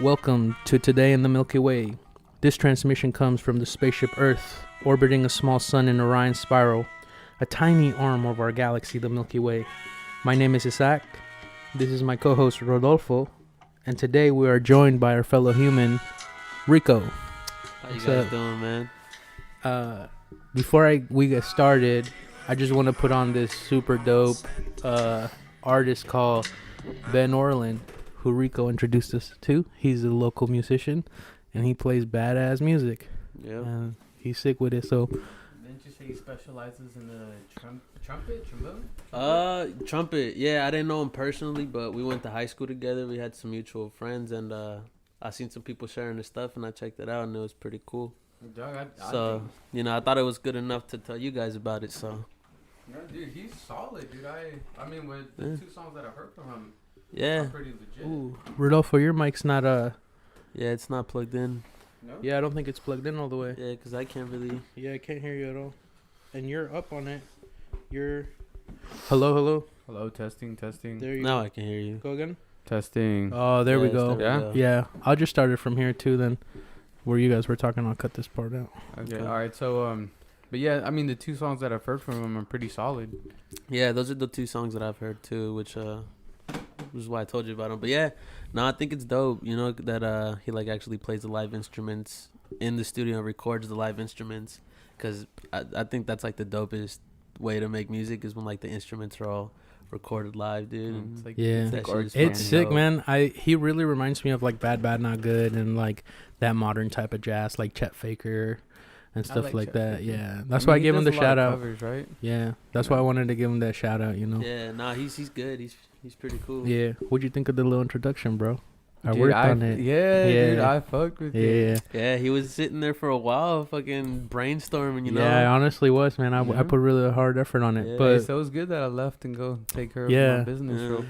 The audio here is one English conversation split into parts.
Welcome to Today in the Milky Way. This transmission comes from the spaceship Earth, orbiting a small sun in Orion's spiral, a tiny arm of our galaxy, the Milky Way. My name is Isaac. This is my co-host Rodolfo, and today we are joined by our fellow human, Rixo. How you guys doing, man? Before we get started, I just want to put on this super dope artist called Ben Orland, who Rixo introduced us to. He's a local musician, and he plays badass music. Yeah. And he's sick with it, so... Didn't you say he specializes in the trumpet? Trumpet. Yeah, I didn't know him personally, but we went to high school together. We had some mutual friends, and I seen some people sharing his stuff, and I checked it out, and it was pretty cool. Dog, I thought it was good enough to tell you guys about it, so... No, dude, he's solid, dude. I mean, with the two songs that I've heard from him, Yeah. are pretty legit. Ooh, Rodolfo, your mic's not Yeah, it's not plugged in. No? Yeah, I don't think it's plugged in all the way. Yeah, because I can't really... Yeah, I can't hear you at all. And you're up on it. You're... Hello? Hello, testing. There you Now go. I can hear you. Go again? Testing. Oh, there we Yes, go. there we Yeah? go. Yeah, I'll just start it from here too then. Where you guys were talking, I'll cut this part out. Okay, Okay. all right. So, but yeah, I mean, the two songs that I've heard from him are pretty solid. Yeah, those are the two songs that I've heard too, which is why I told you about them. But yeah, no, I think it's dope. You know that he like actually plays the live instruments in the studio, and records the live instruments, because I think that's like the dopest way to make music is when like the instruments are all recorded live, dude. And It's like, Yeah. that or shit is It's fucking sick, dope. man. He really reminds me of like Bad Not Good and like that modern type of jazz, like Chet Faker and stuff like Chet that. Faker. Yeah, that's why I he gave him the does a lot shout of out. Covers, right? Yeah, that's why I wanted to give him that shout out. You know. Yeah, nah, he's good. He's pretty cool. Yeah. What'd you think of the little introduction, bro? I Dude, worked on it. Yeah, Yeah. dude, I fucked with it. Yeah. Yeah, he was sitting there for a while, fucking brainstorming. You know. Yeah, I honestly was, man. I Yeah. put really hard effort on it. Yeah. Hey, But so it was good that I left and go take care of Yeah. my business Yeah. real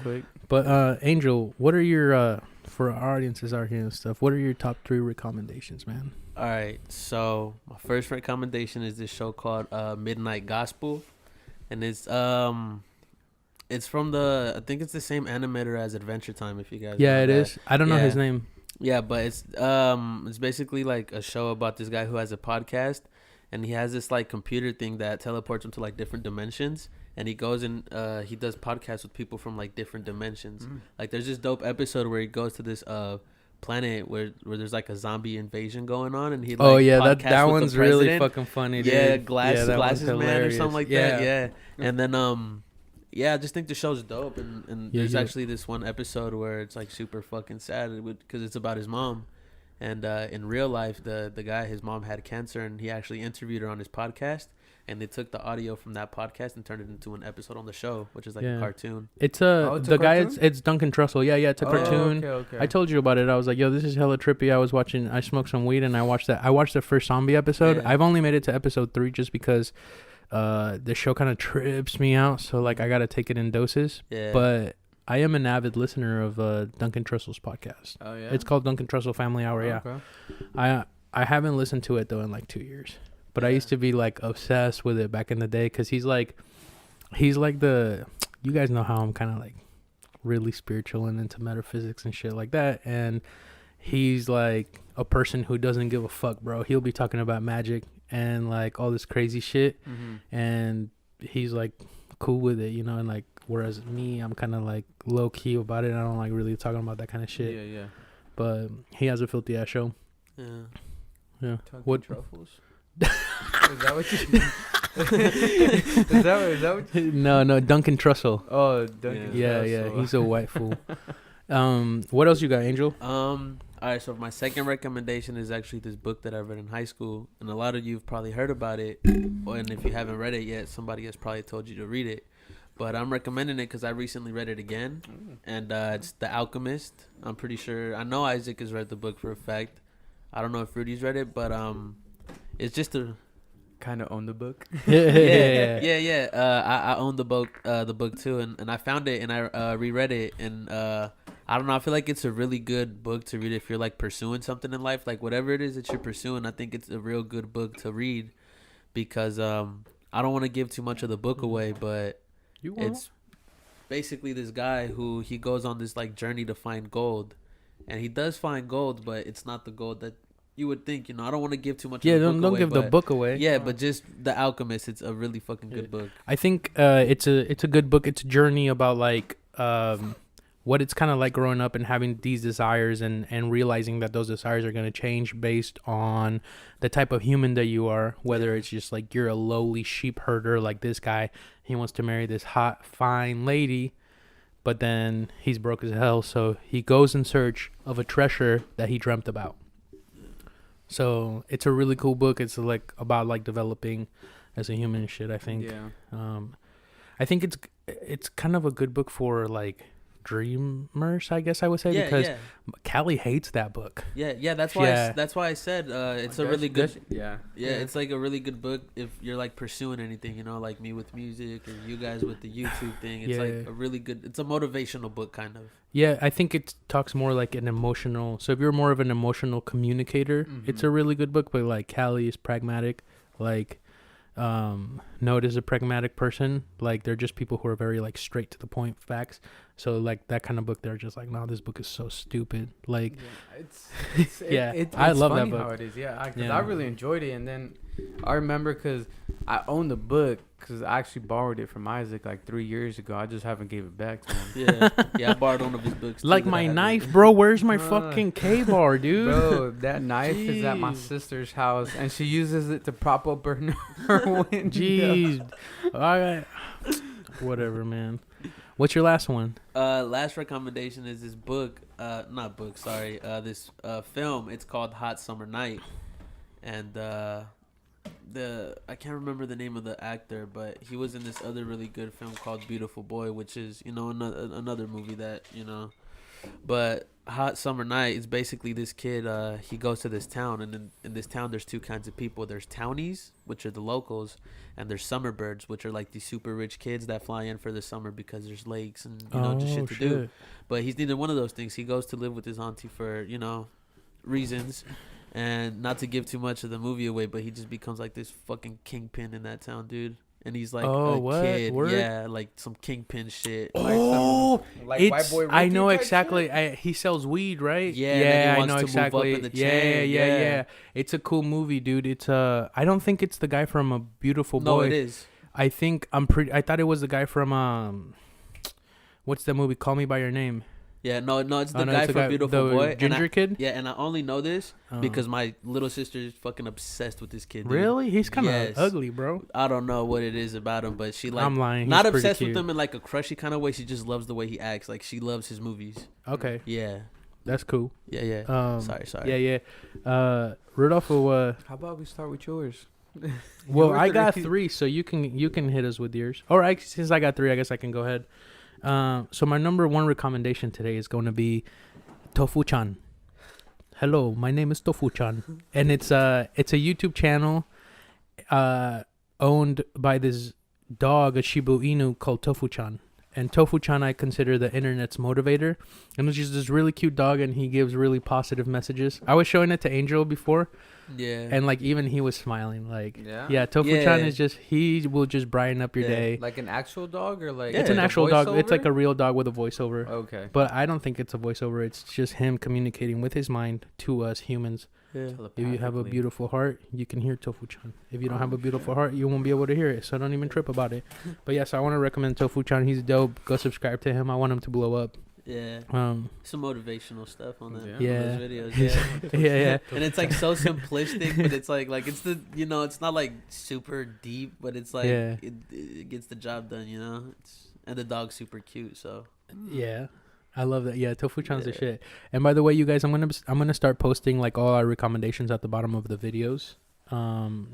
quick. Angel, what are your for our audiences out here and stuff? What are your top 3 recommendations, man? All right, so my first recommendation is this show called Midnight Gospel, and it's from I think it's the same animator as Adventure Time. If you guys Yeah, know it that. is. I don't know Yeah. his name. Yeah, but it's basically like a show about this guy who has a podcast, and he has this like computer thing that teleports him to like different dimensions, and he goes and he does podcasts with people from like different dimensions. Like there's this dope episode where he goes to this planet where there's like a zombie invasion going on, and he like, Oh yeah, that podcasts with the one's really president. fucking funny. Dude. Yeah, that glasses one's man or hilarious. something like that. Yeah, and then yeah, I just think the show's dope, and Yeah, there's yeah. actually this one episode where it's like super fucking sad because it's about his mom, and in real life, the guy, his mom had cancer, and he actually interviewed her on his podcast, and they took the audio from that podcast and turned it into an episode on the show, which is like Yeah. a cartoon. It's it's a the guy. cartoon? It's Duncan Trussell. Yeah, it's a Oh, cartoon. Okay. I told you about it. I was like, yo, this is hella trippy. I smoked some weed and I watched that. I watched the first zombie episode. Yeah. I've only made it to episode 3 just because the show kind of trips me out. So like I got to take it in doses. Yeah, But I am an avid listener of Duncan Trussell's podcast. Oh yeah. It's called Duncan Trussell Family Hour. Yeah. Okay. I haven't listened to it though in like 2 years. But I used to be like obsessed with it back in the day because he's like the, you guys know how I'm kind of like really spiritual and into metaphysics and shit like that. And he's like a person who doesn't give a fuck, bro. He'll be talking about magic and like all this crazy shit. And he's like cool with it, you know, and like, whereas me, I'm kind of like low key about it. I don't like really talking about that kind of shit. Yeah. But he has a filthy ass show. yeah. Yeah. Tucking What- truffles? Is that what you? is that what? You, No, Duncan Trussell. oh, Duncan. Yeah, Trussell. he's a white fool. What else you got, Angel? All right, so my second recommendation is actually this book that I read in high school, and a lot of you've probably heard about it, and if you haven't read it yet, somebody has probably told you to read it. But I'm recommending it because I recently read it again, and it's The Alchemist. I'm pretty sure, I know Isaac has read the book for a fact. I don't know if Rudy's read it, but it's just a Kind of own the book. yeah. I own the book too, and I found it and I reread it, and I don't know. I feel like it's a really good book to read if you're like pursuing something in life, like whatever it is that you're pursuing. I think it's a real good book to read because I don't want to give too much of the book away, but it's basically this guy who he goes on this like journey to find gold, and he does find gold, but it's not the gold that you would think. I don't want to give too much. Yeah, of the don't book away, give the book away. Yeah, but just The Alchemist. It's a really fucking good book. I think it's a good book. It's a journey about like what it's kind of like growing up and having these desires and realizing that those desires are going to change based on the type of human that you are. Whether it's just like you're a lowly sheep herder like this guy, he wants to marry this hot, fine lady, but then he's broke as hell, so he goes in search of a treasure that he dreamt about. So it's a really cool book. It's like about like developing as a human and shit, I think. Yeah. I think it's kind of a good book for like dreamers, I guess I would say, because Callie hates that book. Yeah. That's why I said it's a really good. Yeah. It's like a really good book if you're like pursuing anything, like me with music or you guys with the YouTube thing. It's like a really good. It's a motivational book, kind of. Yeah, I think it talks more like an emotional. So if you're more of an emotional communicator, it's a really good book. But like Callie is pragmatic, like Note is a pragmatic person. Like they're just people who are very like straight to the point facts. So like that kind of book, they're just like, no, this book is so stupid. Like, it's I love funny that book. how it is. Yeah, I really enjoyed it, and then I remember because I own the book because I actually borrowed it from Isaac like 3 years ago. I just haven't gave it back to him. Yeah, I borrowed one of his books. Like my knife, bro. Where's my fucking K-bar, dude? Bro, that knife is at my sister's house, and she uses it to prop up her window. Jeez, all right, whatever, man. What's your last one? Last recommendation is this book. Not book, sorry. This film. It's called Hot Summer Night, and I can't remember the name of the actor, but he was in this other really good film called Beautiful Boy, which is another movie that But Hot Summer Night is basically this kid. He goes to this town, and in this town, there's two kinds of people. There's townies, which are the locals, and there's summerbirds, which are like these super rich kids that fly in for the summer because there's lakes and just shit to do. But he's neither one of those things. He goes to live with his auntie for reasons, and not to give too much of the movie away, but he just becomes like this fucking kingpin in that town, dude. And he's like kid. Word? Yeah, like some kingpin shit. Like White Boy Ricky I know type exactly. shit? He sells weed, right? Yeah, I know exactly. Move up in the chain. Yeah. It's a cool movie, dude. It's I don't think it's the guy from A Beautiful Boy. No, it is. I thought it was the guy from what's that movie? Call Me by Your Name. Yeah, no, it's the guy from Beautiful Boy. Ginger kid? Yeah, and I only know this because my little sister is fucking obsessed with this kid. Dude. Really? He's kind of ugly, bro. I don't know what it is about him, but she like... I'm lying. Not obsessed with him in like a crushy kind of way. She just loves the way he acts. Like she loves his movies. Okay. Yeah. That's cool. Yeah. Sorry. Yeah. Rodolfo, how about we start with yours? Well, I got 3, so you can hit us with yours. All right, since I got 3, I guess I can go ahead. So my number 1 recommendation today is going to be Tofu-chan. Hello, my name is Tofu-chan, and it's a YouTube channel owned by this dog, a Shiba Inu called Tofu-chan. And Tofu-chan I consider the internet's motivator. And it's just this really cute dog, and he gives really positive messages. I was showing it to Angel before. Yeah. And like even he was smiling. Like Tofu-chan is just, he will just brighten up your day. Like an actual dog or like it's an actual dog. It's like a real dog with a voiceover. Okay. But I don't think it's a voiceover. It's just him communicating with his mind to us humans. Yeah. If you have a beautiful heart, you can hear Tofu-chan. If you don't have a beautiful heart, you won't be able to hear it. So don't even trip about it. But yes, I want to recommend Tofu-chan. He's dope. Go subscribe to him. I want him to blow up. Yeah. Some motivational stuff on that. Yeah. On those videos. Yeah. Yeah. And it's like so simplistic, but it's like it's the it's not like super deep, but it's like it gets the job done, and the dog's super cute, so. Yeah. I love that. Yeah, Tofu-chan's the shit. And by the way, you guys, I'm gonna start posting like all our recommendations at the bottom of the videos,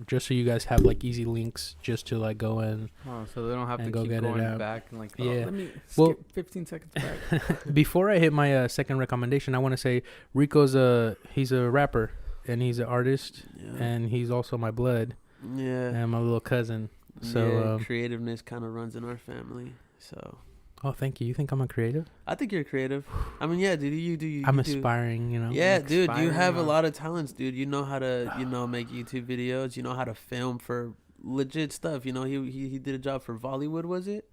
just so you guys have like easy links just to like go in. Oh, so they don't have to go keep get going back and like. Let me skip 15 seconds back. Before I hit my second recommendation, I want to say Rico's he's a rapper and he's an artist and he's also my blood. Yeah. And my little cousin. So creativeness kind of runs in our family. So. Oh, thank you. You think I'm a creative? I think you're creative. I mean, yeah, dude. You I'm aspiring, Yeah, dude. You have a lot of talents, dude. You know how to, make YouTube videos. You know how to film for legit stuff. He did a job for Bollywood, was it?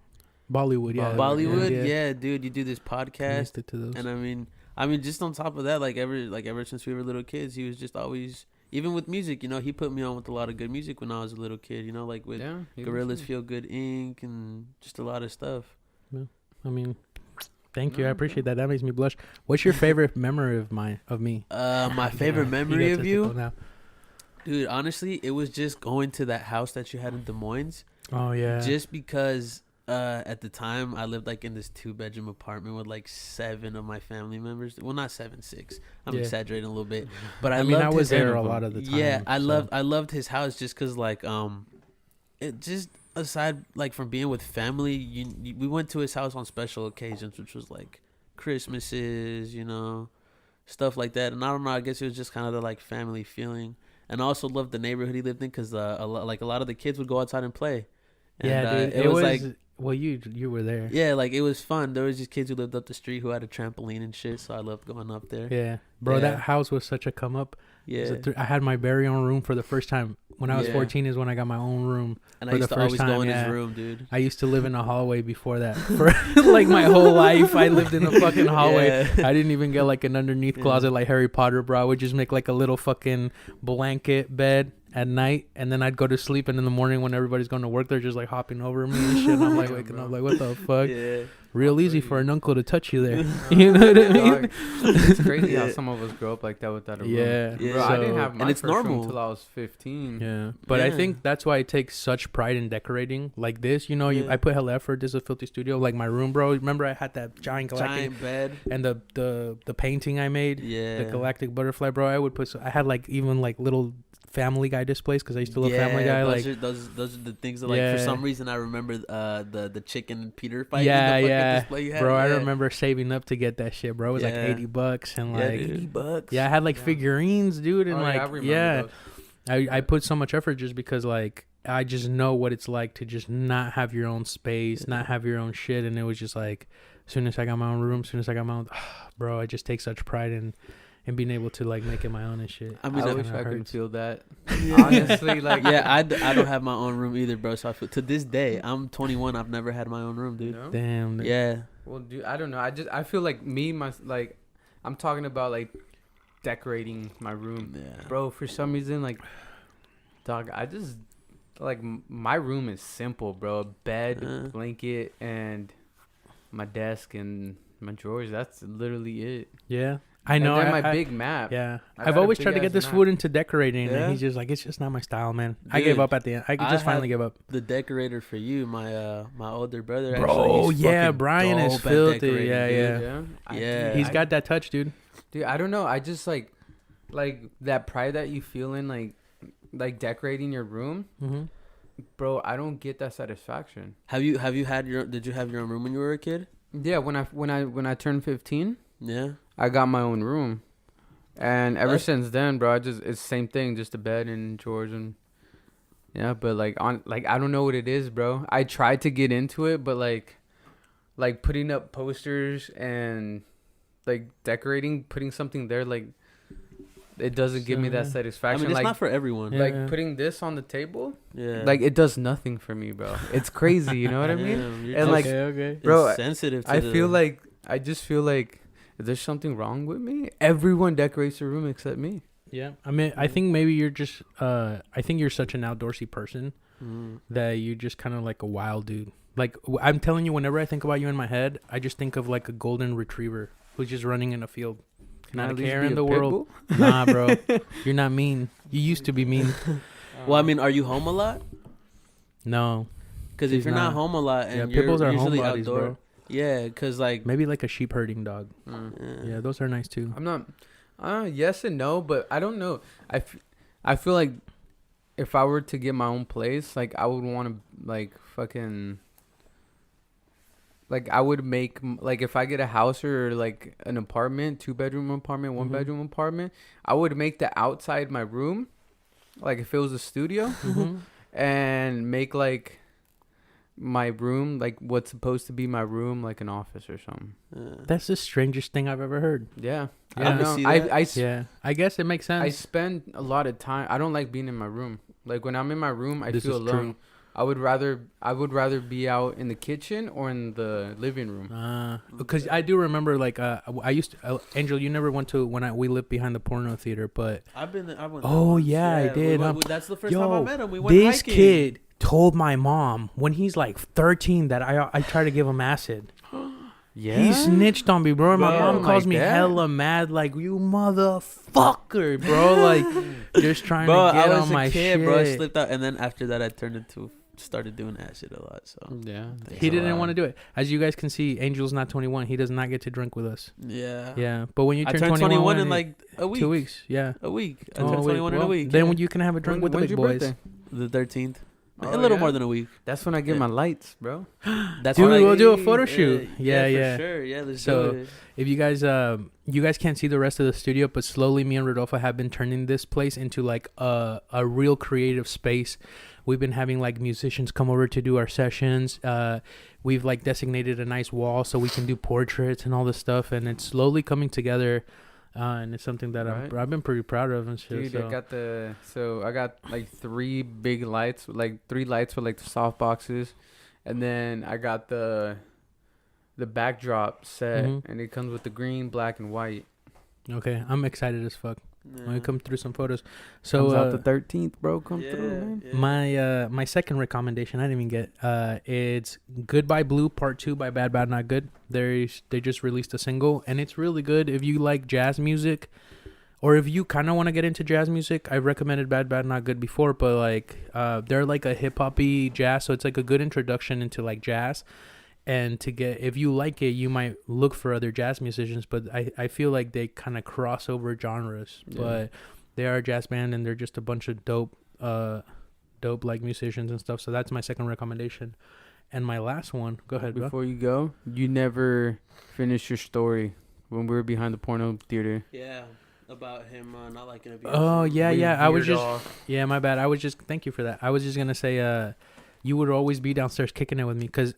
Bollywood, yeah. Bollywood, yeah, dude. You do this podcast, to those. and I mean, I mean, just on top of that, ever since we were little kids, he was just always, even with music, he put me on with a lot of good music when I was a little kid. Like with Gorillaz, Feel Good Inc. and just a lot of stuff. Yeah. I mean, thank you. I appreciate that. That makes me blush. What's your favorite memory of me? My favorite memory of you, dude. Honestly, it was just going to that house that you had in Des Moines. Oh yeah. Just because at the time I lived like in this 2-bedroom apartment with like 7 of my family members. Well, not 7, 6. I'm exaggerating a little bit, but I was there a lot of the time. Yeah, I loved his house just because like it just. Aside like from being with family, we went to his house on special occasions, which was like Christmases, stuff like that. And I don't know, I guess it was just kind of the like family feeling. And I also loved the neighborhood he lived in because a lot of the kids would go outside and play. And, dude, it was like, well, you were there. Yeah, like it was fun. There was just kids who lived up the street who had a trampoline and shit, so I loved going up there. Yeah, bro, that house was such a come up. Yeah, I had my very own room for the first time. When I was 14 is when I got my own room. And I used to always go in his room, dude. I used to live in a hallway before that. For like my whole life, I lived in a fucking hallway. Yeah. I didn't even get like an underneath closet like Harry Potter, bro. I would just make like a little fucking blanket bed at night, and then I'd go to sleep, and in the morning when everybody's going to work, they're just like hopping over me and shit. And I'm like waking up like, what the fuck? Yeah. Real easy for an uncle to touch you there. You know what I mean? It's crazy how some of us grow up like that without a room. Yeah. Bro, I didn't have my first room until I was 15. Yeah. But I think that's why I take such pride in decorating like this. I put hella effort. This is a filthy studio. Like my room, bro. Remember I had that giant bed and the painting I made. Yeah. The galactic butterfly, bro. I had like even like little Family Guy displays because I used to love Family Guy. Those are the things that like for some reason I remember the chicken and Peter fight. Display you had. Bro, I remember saving up to get that shit, bro. It was like $80 and like $80. Yeah, I had like figurines, dude, and I put so much effort just because like I just know what it's like to just not have your own space, not have your own shit, and it was just like as soon as I got my own room, bro, I just take such pride in being able to like make it my own and shit. I mean, I wish I could feel that. Honestly, like I don't have my own room either, bro. So I feel to this day, I'm 21. I've never had my own room, dude. No? Damn. Dude. Yeah. Well, dude, I don't know. I feel like I'm talking about like decorating my room, bro. For some reason, like, dog, I just like my room is simple, bro. A bed, blanket, and my desk and my drawers. That's literally it. Yeah. I know. And then my big map. Yeah. I've always tried to get this food into decorating, and he's just like, it's just not my style, man. Dude, I gave up at the end. I just finally gave up. The decorator for you, my older brother. Bro, yeah, Brian is filthy. Yeah. He's got that touch, dude. Dude, I don't know. I just like that pride that you feel in like decorating your room. Mm-hmm. Bro, I don't get that satisfaction. Did you have your own room when you were a kid? Yeah, when I turned 15. Yeah. I got my own room, and ever since then, bro, it's the same thing, just a bed and drawers and but like I don't know what it is, bro. I tried to get into it, but like putting up posters and like decorating, putting something there, like it doesn't give me that satisfaction. I mean, it's like, not for everyone. Like putting this on the table, like it does nothing for me, bro. It's crazy, you know what I mean? And like, bro, it's sensitive. To I just feel like. Is there something wrong with me? Everyone decorates their room except me. Yeah. I mean, I think maybe you're just, I think you're such an outdoorsy person that you just kind of like a wild dude. Like, I'm telling you, whenever I think about you in my head, I just think of like a golden retriever who's just running in a field. Not a care in the world. Nah, bro. You're not mean. You used to be mean. Well, I mean, are you home a lot? No. Because if you're not home a lot and you're pitbulls are usually outdoor. Bro. Yeah, because like... Maybe like a sheep herding dog. Yeah, those are nice too. I'm not... yes and no, but I don't know. I feel like if I were to get my own place, like I would want to like fucking... Like I would make... Like if I get a house or like an apartment, 2-bedroom apartment, 1-bedroom apartment, I would make the outside my room. Like if it was a studio. And make like... my room, like what's supposed to be my room, like an office or something. That's the strangest thing I've ever heard. Yeah. I guess it makes sense. I spend a lot of time. I don't like being in my room. Like when I'm in my room, I feel alone. I would rather be out in the kitchen or in the living room. Because I do remember, like, I used to, Angel, you never went to we lived behind the porno theater, but I went. oh yeah, I did. That's the first time I met him. We went this hiking. kid told my mom when he's like 13 that I try to give him acid. Yeah, He snitched on me, bro. And my Bro, mom calls like me that? hella mad, like, you motherfucker, bro. Like, just trying Bro, to get I was on a my kid, shit. bro. I slipped out, and then after that, I started doing acid a lot. So yeah. He didn't want to do it. As you guys can see, Angel's not 21. He does not get to drink with us. yeah, Yeah, but when you I turn turned 21 in like a week. 2 weeks, yeah. A week. I Oh, turned wait, 21 in a week. Then yeah. you can have a drink with the When's big your boys. birthday? The 13th. Oh, A little yeah? more than a week. That's when I get Yeah. my lights, bro. That's Dude, when I- we'll do a photo shoot. For Yeah. sure. Yeah, let's So, do it. If you guys can't see the rest of the studio, but slowly me and Rodolfo have been turning this place into like a real creative space. We've been having like musicians come over to do our sessions. We've like designated a nice wall so we can do portraits and all this stuff, and it's slowly coming together. And it's something that Right. I've been pretty proud of and shit. Dude, So. I got like 3 big lights, like 3 lights with like the soft boxes, and then I got the backdrop set, Mhm. and it comes with the green, black, and white. Okay, I'm excited as fuck. Let me Yeah. come through some photos. Comes So out the 13th, bro. Come Yeah, through, man. yeah. my second recommendation I didn't even get. It's Goodbye Blue Part 2 by Bad Bad Not Good. They just released a single, and it's really good if you like jazz music, or if you kind of want to get into jazz music. I've recommended Bad Bad Not Good before, but like they're like a hip hoppy jazz, so it's like a good introduction into like jazz. And if you like it, you might look for other jazz musicians, but I feel like they kind of cross over genres. Yeah. But they are a jazz band, and they're just a bunch of dope like musicians and stuff. So that's my second recommendation. And my last one, go ahead, bro. Before you go, you never finished your story when we were behind the porno theater. Yeah, about him not liking abuse. Oh yeah, We I was veered just off. my bad. I was just thank you for that. I was just gonna say you would always be downstairs kicking it with me, cause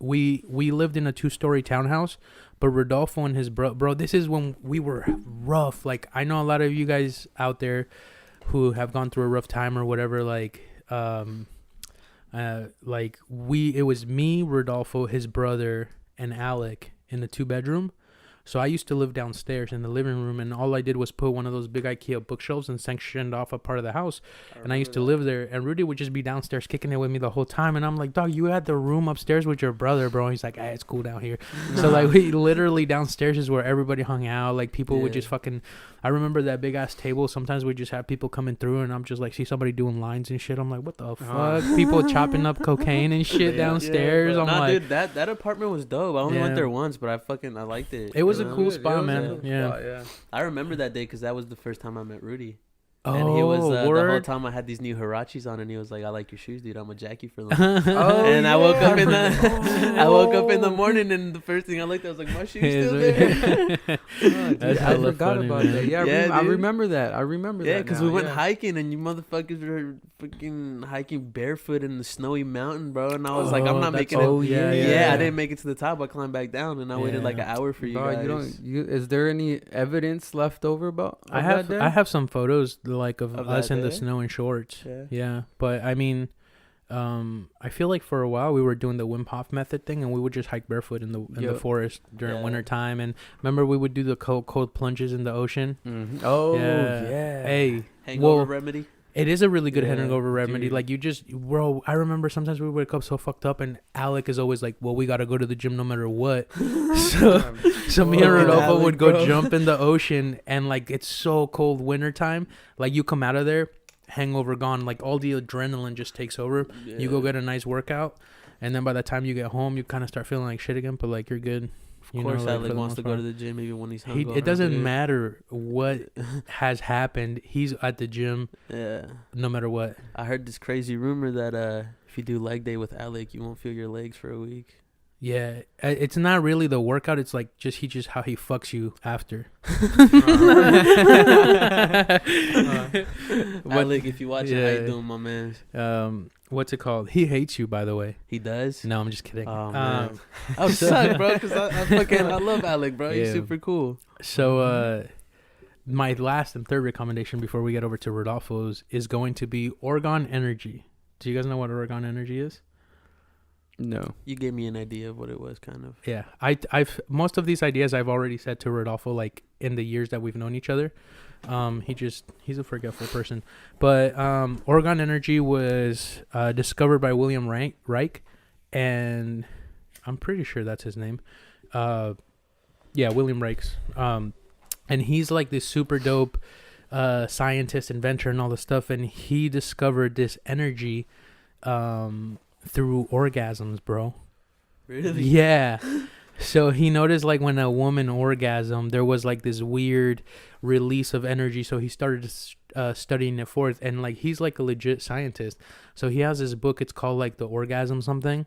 we lived in a 2-story townhouse, but Rodolfo and his bro, this is when we were rough. Like, I know a lot of you guys out there who have gone through a rough time or whatever. Like, it was me, Rodolfo, his brother, and Alec in the 2-bedroom. So I used to live downstairs in the living room, and all I did was put one of those big IKEA bookshelves and sectioned off a part of the house. And I used to live there, and Rudy would just be downstairs kicking it with me the whole time. And I'm like, dog, you had the room upstairs with your brother, bro. And he's like, hey, it's cool down here. So like, we literally downstairs is where everybody hung out. Like, people would Yeah. just fucking, I remember that big ass table. Sometimes we just have people coming through, and I'm just like, see somebody doing lines and shit. I'm like, what the fuck? People chopping up cocaine and shit downstairs. Yeah, I'm nah, like, dude, that apartment was dope. I only Yeah. went there once, but I liked it. it was you a know? cool It spot, was man. a cool Yeah. spot, yeah. I remember that day because that was the first time I met Rudy. Oh, And he was the whole word. time I had these new Huaraches on, and he was like, "I like your shoes, dude. I'm gonna jack you for them." Oh, and I woke up in yeah. the I woke up in the morning, and the first thing I looked at was like, "My shoes still there." Oh, dude, That's I hella forgot funny, about man. that. Yeah, Yeah, I dude. remember that. I remember that. Yeah, because now, we went yeah. hiking, and you motherfuckers were freaking hiking barefoot in the snowy mountain, bro. And I was like, "I'm not making it." Oh yeah, Yeah, I didn't make it to the top. I climbed back down, and I waited like an Yeah. hour for you Dog, guys. is there any evidence left over about? I of that day? have some photos like of Of us that in the day? snow and shorts. Yeah. Yeah, but I mean, I feel like for a while we were doing the Wim Hof method thing, and we would just hike barefoot in the Yep. forest during Yeah. winter time. And remember, we would do the cold plunges in the ocean. Mhm. Oh Yeah. yeah. Hey, Hangover well, remedy. it is a really good Yeah, hangover remedy. dude. Like, you just, bro, I remember sometimes we wake up so fucked up, and Alec is always like, well, we got to go to the gym no matter what. So me and Fucking Rodolfo Alec, would go bro. jump in the ocean, and like, it's so cold winter time. Like, you come out of there, hangover gone. Like, all the adrenaline just takes over. You go get a nice workout, and then by the time you get home, you kind of start feeling like shit again, but like, you're good. Of course, like, Alec for the wants most to go part. to the gym even when he's He, hungover. it doesn't dude. matter what has happened. He's at the gym Yeah. no matter what. I heard this crazy rumor that if you do leg day with Alec, you won't feel your legs for a week. Yeah, it's not really the workout. It's like just how he fucks you after. Alec, if you watch it, how Yeah. you doing, my man? What's it called? He hates you, by the way. He does? No, I'm just kidding. Oh, man. I would suck, bro, because I love Alec, bro. He's Yeah. super cool. So, my last and third recommendation before we get over to Rodolfo's is going to be Orgone Energy. Do you guys know what orgone energy is? No. You gave me an idea of what it was, kind of. Yeah, I've most of these ideas I've already said to Rodolfo, like in the years that we've known each other. He's a forgetful person. But orgone energy was discovered by William Reich, and I'm pretty sure that's his name. William Reich's. And he's like this super dope scientist, inventor, and all this stuff. And he discovered this energy through orgasms, bro. Really? Yeah. So he noticed like when a woman orgasmed, there was like this weird release of energy. So he started studying it forth, and like he's like a legit scientist. So he has this book. It's called like The Orgasm something.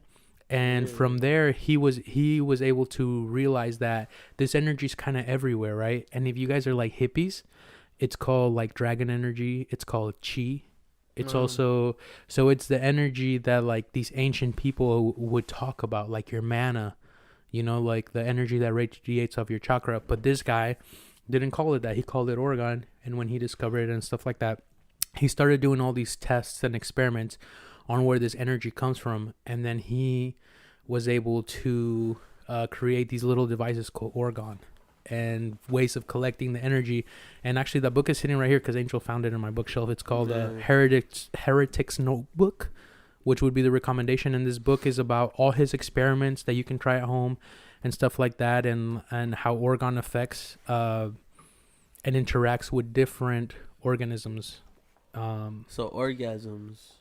And from there, he was able to realize that this energy is kind of everywhere, right? And if you guys are like hippies, it's called like dragon energy. It's called chi. It's also, so it's the energy that like these ancient people would talk about, like your mana, you know, like the energy that radiates off your chakra. But this guy didn't call it that. He called it orgone. And when he discovered it and stuff like that, he started doing all these tests and experiments on where this energy comes from. And then he was able to create these little devices called orgone and ways of collecting the energy. And actually that book is sitting right here because Angel found it in my bookshelf. It's called Heretic's Notebook, which would be the recommendation. And this book is about all his experiments that you can try at home and stuff like that, and how orgone affects and interacts with different organisms. So orgasms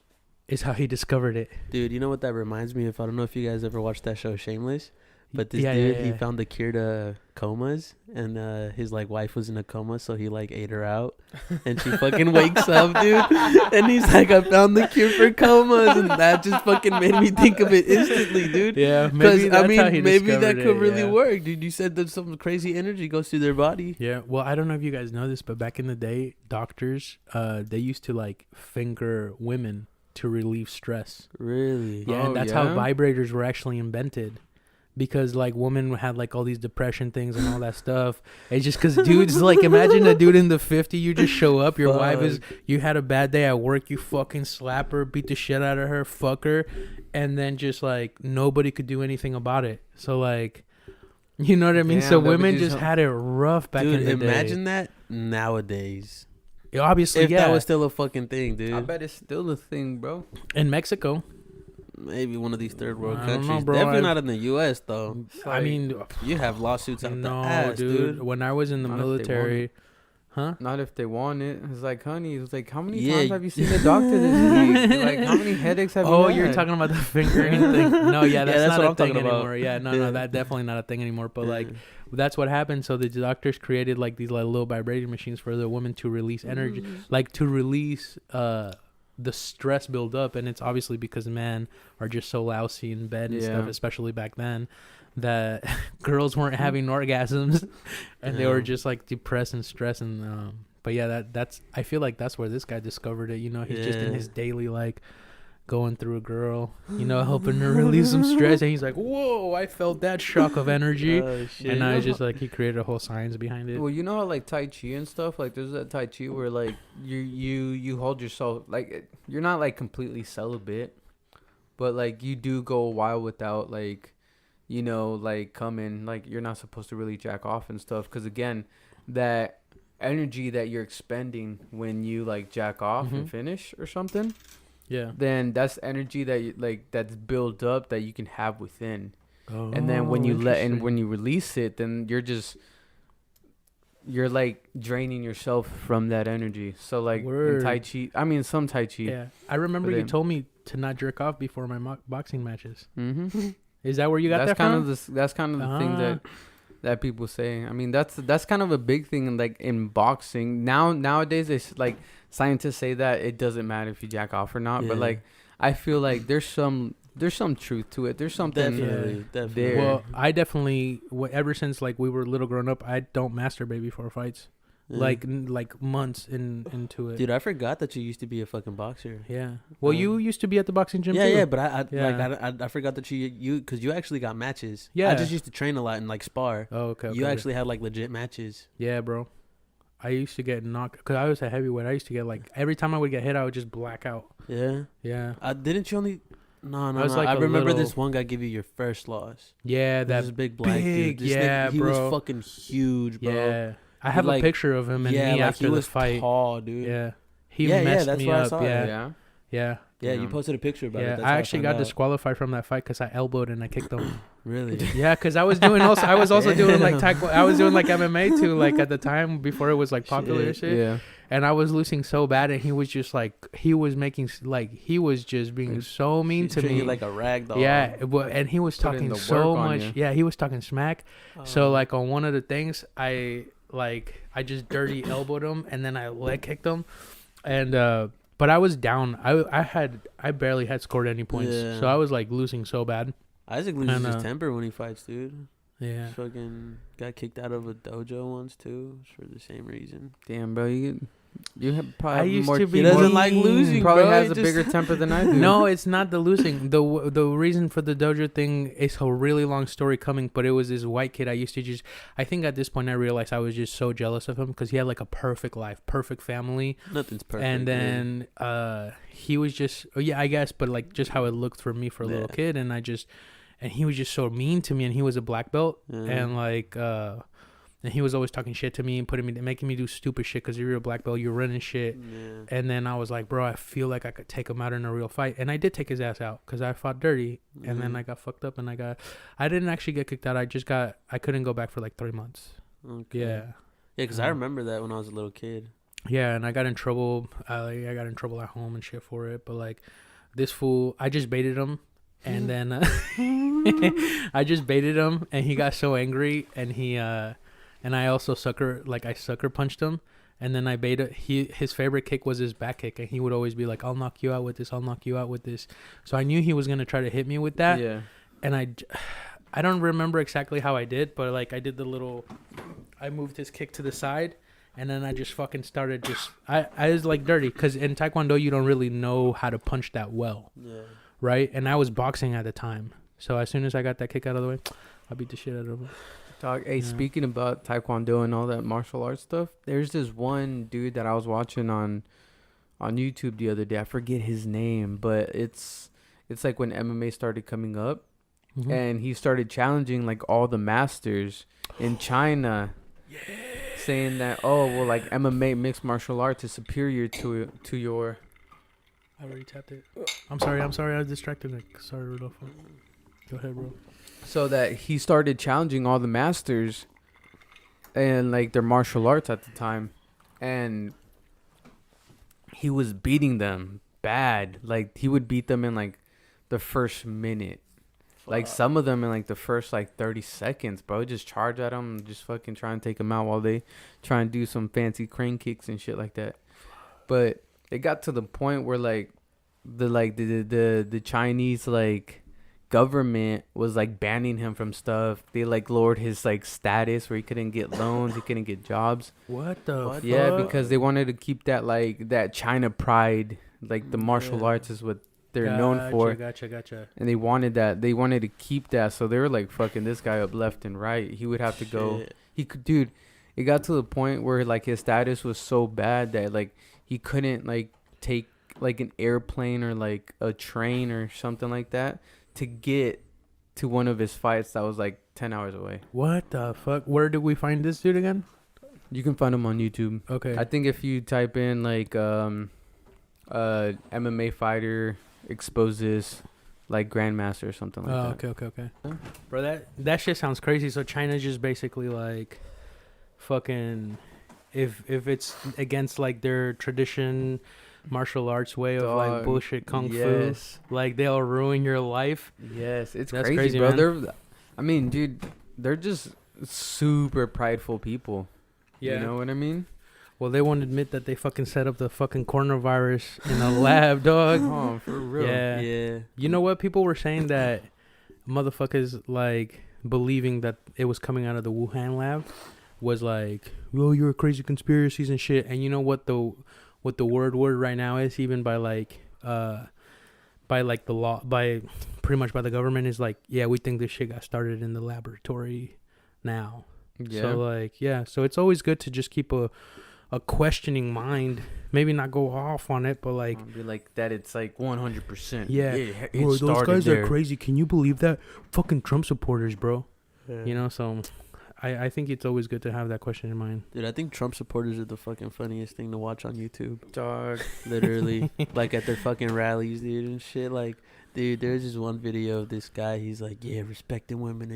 is how he discovered it. Dude, you know what that reminds me of? I don't know if you guys ever watched that show Shameless. But this he found the cure to comas, and his like wife was in a coma, so he like ate her out, and she fucking wakes up, dude, and he's like, I found the cure for comas, and that just fucking made me think of it instantly, dude. Yeah, maybe that's how he maybe that discovered could it, really yeah. work, dude. You said that some crazy energy goes through their body. Yeah, well, I don't know if you guys know this, but back in the day, doctors, they used to like finger women to relieve stress. Really? Yeah, and that's how vibrators were actually invented. Because like women had like all these depression things and all that stuff. It's just because dudes, like, imagine a dude in the 50, you just show up, your wife is, you had a bad day at work, you fucking slap her, beat the shit out of her, fuck her, and then just like nobody could do anything about it. So like, you know what I mean? Damn, so women just had it rough back in the day. Dude, imagine that nowadays. Yeah, obviously, if that was still a fucking thing, dude. I bet it's still a thing, bro. In Mexico. Maybe one of these third world I don't countries. know, bro. Definitely not in the U.S. though. I mean, you have lawsuits out the no, ass, dude. When I was in the military, huh? Not if they want it. It's like, honey, it's like, how many times have you seen the doctor this week? Like, how many headaches have you had? Oh, you're talking about the fingering thing. No, yeah, that's not what a I'm thing talking about. anymore. Yeah, no, that's definitely not a thing anymore. But like, that's what happened. So the doctors created like these like little vibrating machines for the women to release energy, like to release the stress build up. And it's obviously because men are just so lousy in bed and stuff, especially back then, that girls weren't having orgasms and they were just like depressed and stressed. And but yeah, that's I feel like that's where this guy discovered it. You know, he's just in his daily like going through a girl, you know, helping her release some stress, and he's like, whoa, I felt that shock of energy. Oh, shit. And now it's just like he created a whole science behind it. Well, you know how like Tai Chi and stuff, like there's that Tai Chi where like you hold yourself, like you're not like completely celibate, but like you do go a while without like, you know, like coming, like you're not supposed to really jack off and stuff, because again, that energy that you're expending when you like jack off and finish or something, then that's energy that you, like that's built up that you can have within. And then when you when you release it, then you're like draining yourself from that energy. So like in Tai Chi, I mean some Tai Chi. Yeah, I remember you told me to not jerk off before my boxing matches. Is that where you got that from? That's kind of the thing that people say. I mean, that's kind of a big thing in like in boxing. Nowadays, it's like scientists say that it doesn't matter if you jack off or not. But like, I feel like there's some truth to it. There's something definitely there. Well, I definitely ever since like we were little growing up, I don't masturbate before fights. Like months into it. Dude, I forgot that you used to be a fucking boxer. Yeah. Well, you used to be at the boxing gym too. Yeah, but I forgot that you because you actually got matches. Yeah. I just used to train a lot and like spar. Oh, okay. You actually had like legit matches. Yeah, bro. I used to get knocked because I was a heavyweight. I used to get like every time I would get hit, I would just black out. Yeah. Yeah. Didn't you only? No. I was like I a remember little- this one guy give you your first loss. Yeah, This that big black big, dude. This yeah, nigga, he bro. was fucking huge, bro. Yeah. I have a like- picture of him and yeah, me like after he the was fight. tall, dude. Yeah. He Yeah, messed that's me where I up. saw it. Yeah. Yeah. Yeah. Yeah, you Damn. posted a picture about it. Yeah. That's I how actually found got out. disqualified from that fight because I elbowed and I kicked him. Really? Yeah, because I was doing also. I was also doing like Damn. I was doing like MMA too, like at the time before it was like popular and shit. Yeah. And I was losing so bad, and he was just like he was just being so mean to Treating me. you like a rag doll. Yeah, and he was Putting talking the so work on much. you. Yeah, he was talking smack. So Oh. like on one of the things, I just dirty elbowed him, and then I leg kicked him, and but I was down. I barely had scored any points, Yeah. so I was like losing so bad. Isaac loses And, his temper when he fights, dude. Yeah. Fucking got kicked out of a dojo once too for the same reason. Damn, bro. You have probably I have used more. to be He doesn't mean. like losing, Probably bro. has He a just- bigger temper than I do. No, it's not the losing. The reason for the dojo thing is a really long story coming, but it was this white kid I used to just. I think at this point I realized I was just so jealous of him because he had like a perfect life, perfect family, Nothing's perfect. and man. then he was just I guess, but like just how it looked for me for a little Yeah. kid, and he was just so mean to me, and he was a black belt, Yeah. and like and he was always talking shit to me and making me do stupid shit because you're a black belt, you're running shit. Yeah. And then I was like, bro, I feel like I could take him out in a real fight. And I did take his ass out because I fought dirty. And then Mhm. I got fucked up and I didn't actually get kicked out. I couldn't go back for like 3 months. Okay. Yeah. Yeah, because I Yeah. remember that when I was a little kid. Yeah. And I got in trouble. I got in trouble at home and shit for it. But like this fool, I just baited him. And then I just baited him and he got so angry and and I also sucker punched him. And then I baited. His favorite kick was his back kick, and he would always be like, "I'll knock you out with this. I'll knock you out with this." So I knew he was gonna try to hit me with that. Yeah. And I don't remember exactly how I did, but like I did I moved his kick to the side, and then I just fucking started I was like dirty because in Taekwondo you don't really know how to punch that well, Yeah. right? And I was boxing at the time, so as soon as I got that kick out of the way, I beat the shit out of him. Dog, hey, Yeah. speaking about Taekwondo and all that martial arts stuff, there's this one dude that I was watching on YouTube the other day. I forget his name, but it's like when MMA started coming up, Mhm. and he started challenging like all the masters in China, saying that like MMA mixed martial arts is superior to your. I already tapped it. I'm sorry. I was distracted. Sorry, Rodolfo. Go ahead, bro. So that he started challenging all the masters and like their martial arts at the time, and he was beating them bad. Like he would beat them in like the first minute, like Fuck. some of them in like the first like 30 seconds, bro. Just charge at them, just fucking try and take them out while they try and do some fancy crane kicks and shit like that. But it got to the point where like the Chinese like government was like banning him from stuff. They like lowered his like status where he couldn't get loans, he couldn't get jobs. What the What? fuck? Yeah, because they wanted to keep that like that China pride, like the martial Yeah. arts is what they're known for. Gotcha. And they wanted to keep that, so they were like fucking this guy up left and right. He would have to go. Shit. He could, dude. It got to the point where like his status was so bad that like he couldn't like take like an airplane or like a train or something like that to get to one of his fights that was like 10 hours away. What the fuck? Where did we find this dude again? You can find him on YouTube. Okay. I think if you type in like MMA fighter exposes like grandmaster or something like that. Okay. Bro, that shit sounds crazy. So China's just basically like fucking if it's against like their tradition martial arts way of like Dog, bullshit kung yes. fu, like they'll ruin your life. Yes, it's That's crazy, crazy, bro. man. I mean, dude, they're just super prideful people. You know what I mean? Well, they won't admit that they fucking set up the fucking coronavirus in a lab, dog. Oh, for real. Yeah. Yeah. You know what? People were saying that motherfuckers like believing that it was coming out of the Wuhan lab was like, oh, you're crazy conspiracies and shit. And you know what the word right now is, even by like the law, by pretty much by the government, is like, yeah, we think this shit got started in the laboratory now. Yeah. So like, yeah, so it's always good to just keep a a questioning mind. Maybe not go off on it, but like, be like that. It's like 100%. yeah, it bro, those started guys there. are crazy. Can you believe that? Fucking Trump supporters, bro. Yeah. You know, so I think it's always good to have that question in mind. Dude, I think Trump supporters are the fucking funniest thing to watch on YouTube. Dog. Literally. Like at their fucking rallies, dude, and shit. Like, dude, there's this one video of this guy. He's like, yeah, respecting women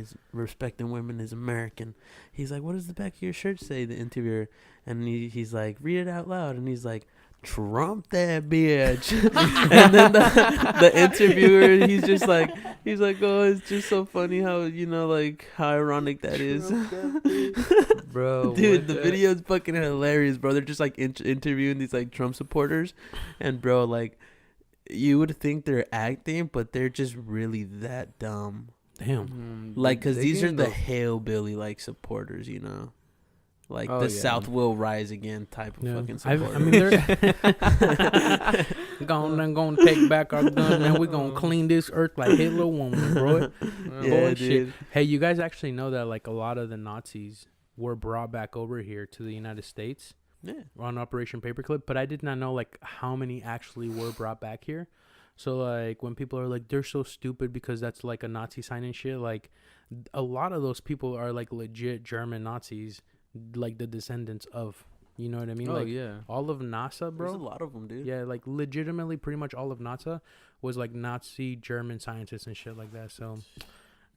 is American. He's like, what does the back of your shirt say? The interviewer. And he's like, read it out loud. And he's like, Trump that bitch. And then the interviewer, he's like, oh, it's just so funny how, you know, like, how ironic that is. Bro, Dude, the video is fucking hilarious, bro. They're just like interviewing these like Trump supporters, and bro, like, you would think they're acting, but they're just really that dumb. Damn. Like, cause these are the hillbilly like supporters, you know, like the South will rise again type of fucking supporters. I mean, they're gonna take back our gun, man. We're gonna clean this earth like Hitler woman, bro. Yeah, dude. Hey, you guys actually know that like a lot of the Nazis were brought back over here to the United States, on Operation Paperclip, but I did not know like how many actually were brought back here. So like when people are like, they're so stupid because that's like a Nazi sign and shit, like a lot of those people are like legit German Nazis, like the descendants of, you know what I mean? Oh, like, yeah. all of NASA, bro. There's a lot of them, dude. Yeah, like legitimately pretty much all of NASA was like Nazi German scientists and shit like that. So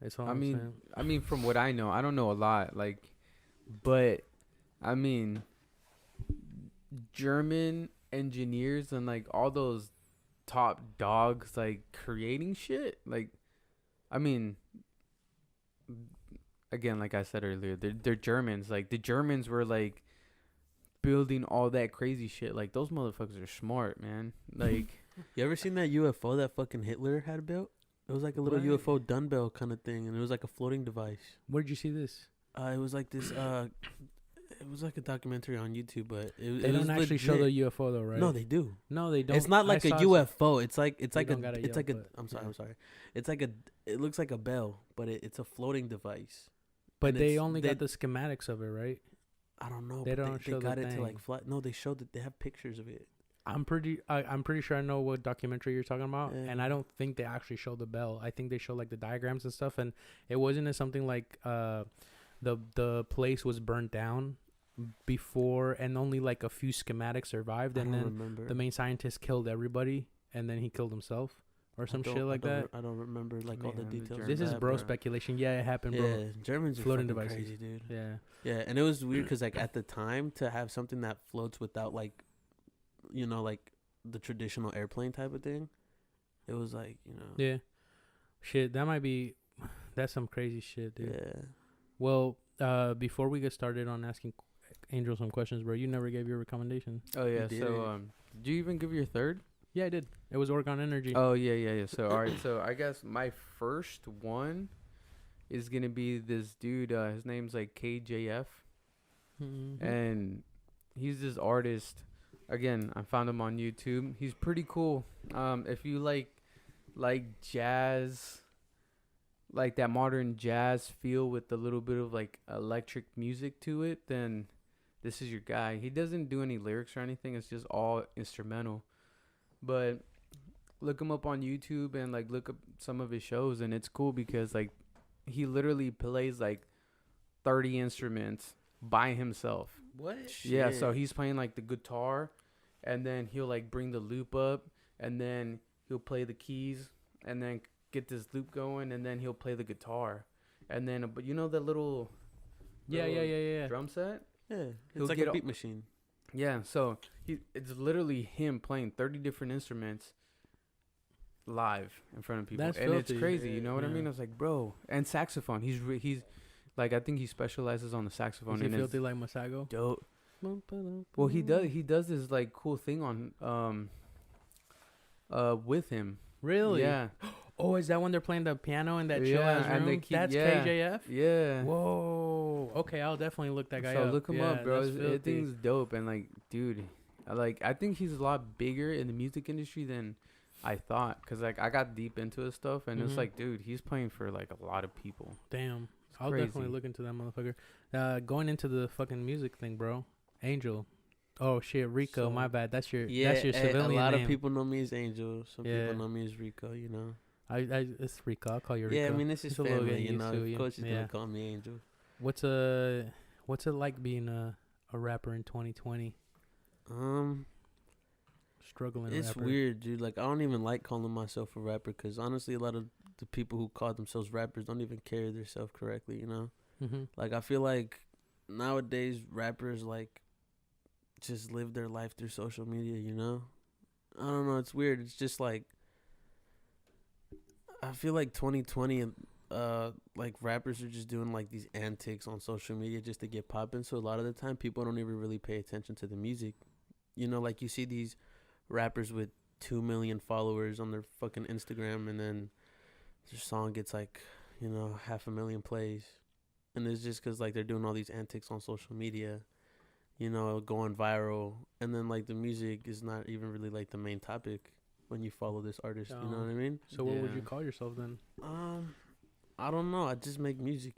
it's all I mean, from what I know, I don't know a lot, like, but I mean, German engineers and like all those top dogs like creating shit, like, I mean, again, like I said earlier, they're Germans. Like, the Germans were like building all that crazy shit. Like, those motherfuckers are smart, man. Like, you ever seen that UFO that fucking Hitler had built? It was like a little UFO dumbbell kind of thing, and it was like a floating device. Where'd you see this? It was like this. It was like a documentary on YouTube, but They don't actually legit. show the UFO though, right? No, they do. No, they don't. It's not like a UFO. It's like don't gotta it's yell, like a. but- I'm sorry. It's like a. It looks like a bell, but it's a floating device. But and they it's- only they- got the schematics of it, right? I don't know. They but don't show they got the it to thing. like fly. No, they showed that they have pictures of it. I'm pretty sure I know what documentary you're talking about, Yeah. and I don't think they actually show the bell. I think they show like the diagrams and stuff, and it wasn't something like the place was burnt down before, and only like a few schematics survived, and then Remember. the main scientist killed everybody, and then he killed himself or some shit like that. I don't remember like all the Man, the details. Germans- This is of that, bro bro. speculation. Yeah, it happened, Yeah, bro. Germans are Floating fucking devices. crazy, dude. Yeah. Yeah, and it was weird because like at the time to have something that floats without like, you know, like the traditional airplane type of thing, it was like, you know. Yeah. Shit, that's some crazy shit, dude. Yeah. Well, before we get started on asking Angel some questions, bro, you never gave your recommendation. oh yeah. did So did you even give your third? Yeah, I did. It was Oregon Energy. Oh yeah. So all right. So I guess my first one is gonna be this dude. His name's like KJF, Mhm. and he's this artist. Again, I found him on YouTube. He's pretty cool. If you like jazz, like that modern jazz feel with a little bit of like electric music to it, then this is your guy. He doesn't do any lyrics or anything. It's just all instrumental. But look him up on YouTube and like look up some of his shows, and it's cool because like he literally plays like 30 instruments by himself. What? Yeah, so he's playing like the guitar, and then he'll like bring the loop up, and then he'll play the keys, and then get this loop going, and then he'll play the guitar, and then but you know the little Yeah. drum set. Yeah, He'll it's like get a all- beat machine. Yeah, so it's literally him playing 30 different instruments live in front of people, That's and it's filthy. crazy. You know what I Yeah. mean? I was like, bro, and saxophone. He's like, I think he specializes on the saxophone. Is he and it's filthy like Masago? dope. Well, he does this like cool thing on with him. Really? Yeah. Oh, is that when they're playing the piano in that chill Yeah, ass room? and they keep- That's yeah. KJF? Yeah. Whoa. Okay, I'll definitely look that guy So up. look him Yeah, up, bro. that's I filthy. think it's dope, and like, dude, I think he's a lot bigger in the music industry than I thought. Cause like I got deep into his stuff, and it's Mhm. like, dude, he's playing for like a lot of people. Damn. I'll crazy. definitely look into that motherfucker. Going into the fucking music thing, bro. Angel, Oh shit, Rico. So, My bad. That's your Yeah, that's your civilian a lot name. of people know me as Angel. Some Yeah. people know me as Rico. You know. I it's Rico. I'll call you Rico. Yeah, I mean this is It's a little family. getting You used know, to of you. course he's Yeah. gonna call me Angel. What's it like being a rapper in 2020? Struggling It's rapper. weird, dude. Like I don't even like calling myself a rapper because honestly, a lot of the people who call themselves rappers don't even carry themselves correctly. You know. Mm-hmm. Like I feel like nowadays rappers like just live their life through social media, you know? I don't know, it's weird. It's just like I feel like 2020 like rappers are just doing like these antics on social media just to get popping. So a lot of the time people don't even really pay attention to the music. You know, like you see these rappers with 2 million followers on their fucking Instagram and then their song gets like, 500,000 plays. And it's just because like they're doing all these antics on social media, going viral, and then like the music is not even really like the main topic when you follow this artist. You know what I mean? So what would you call yourself then? I don't know. I just make music.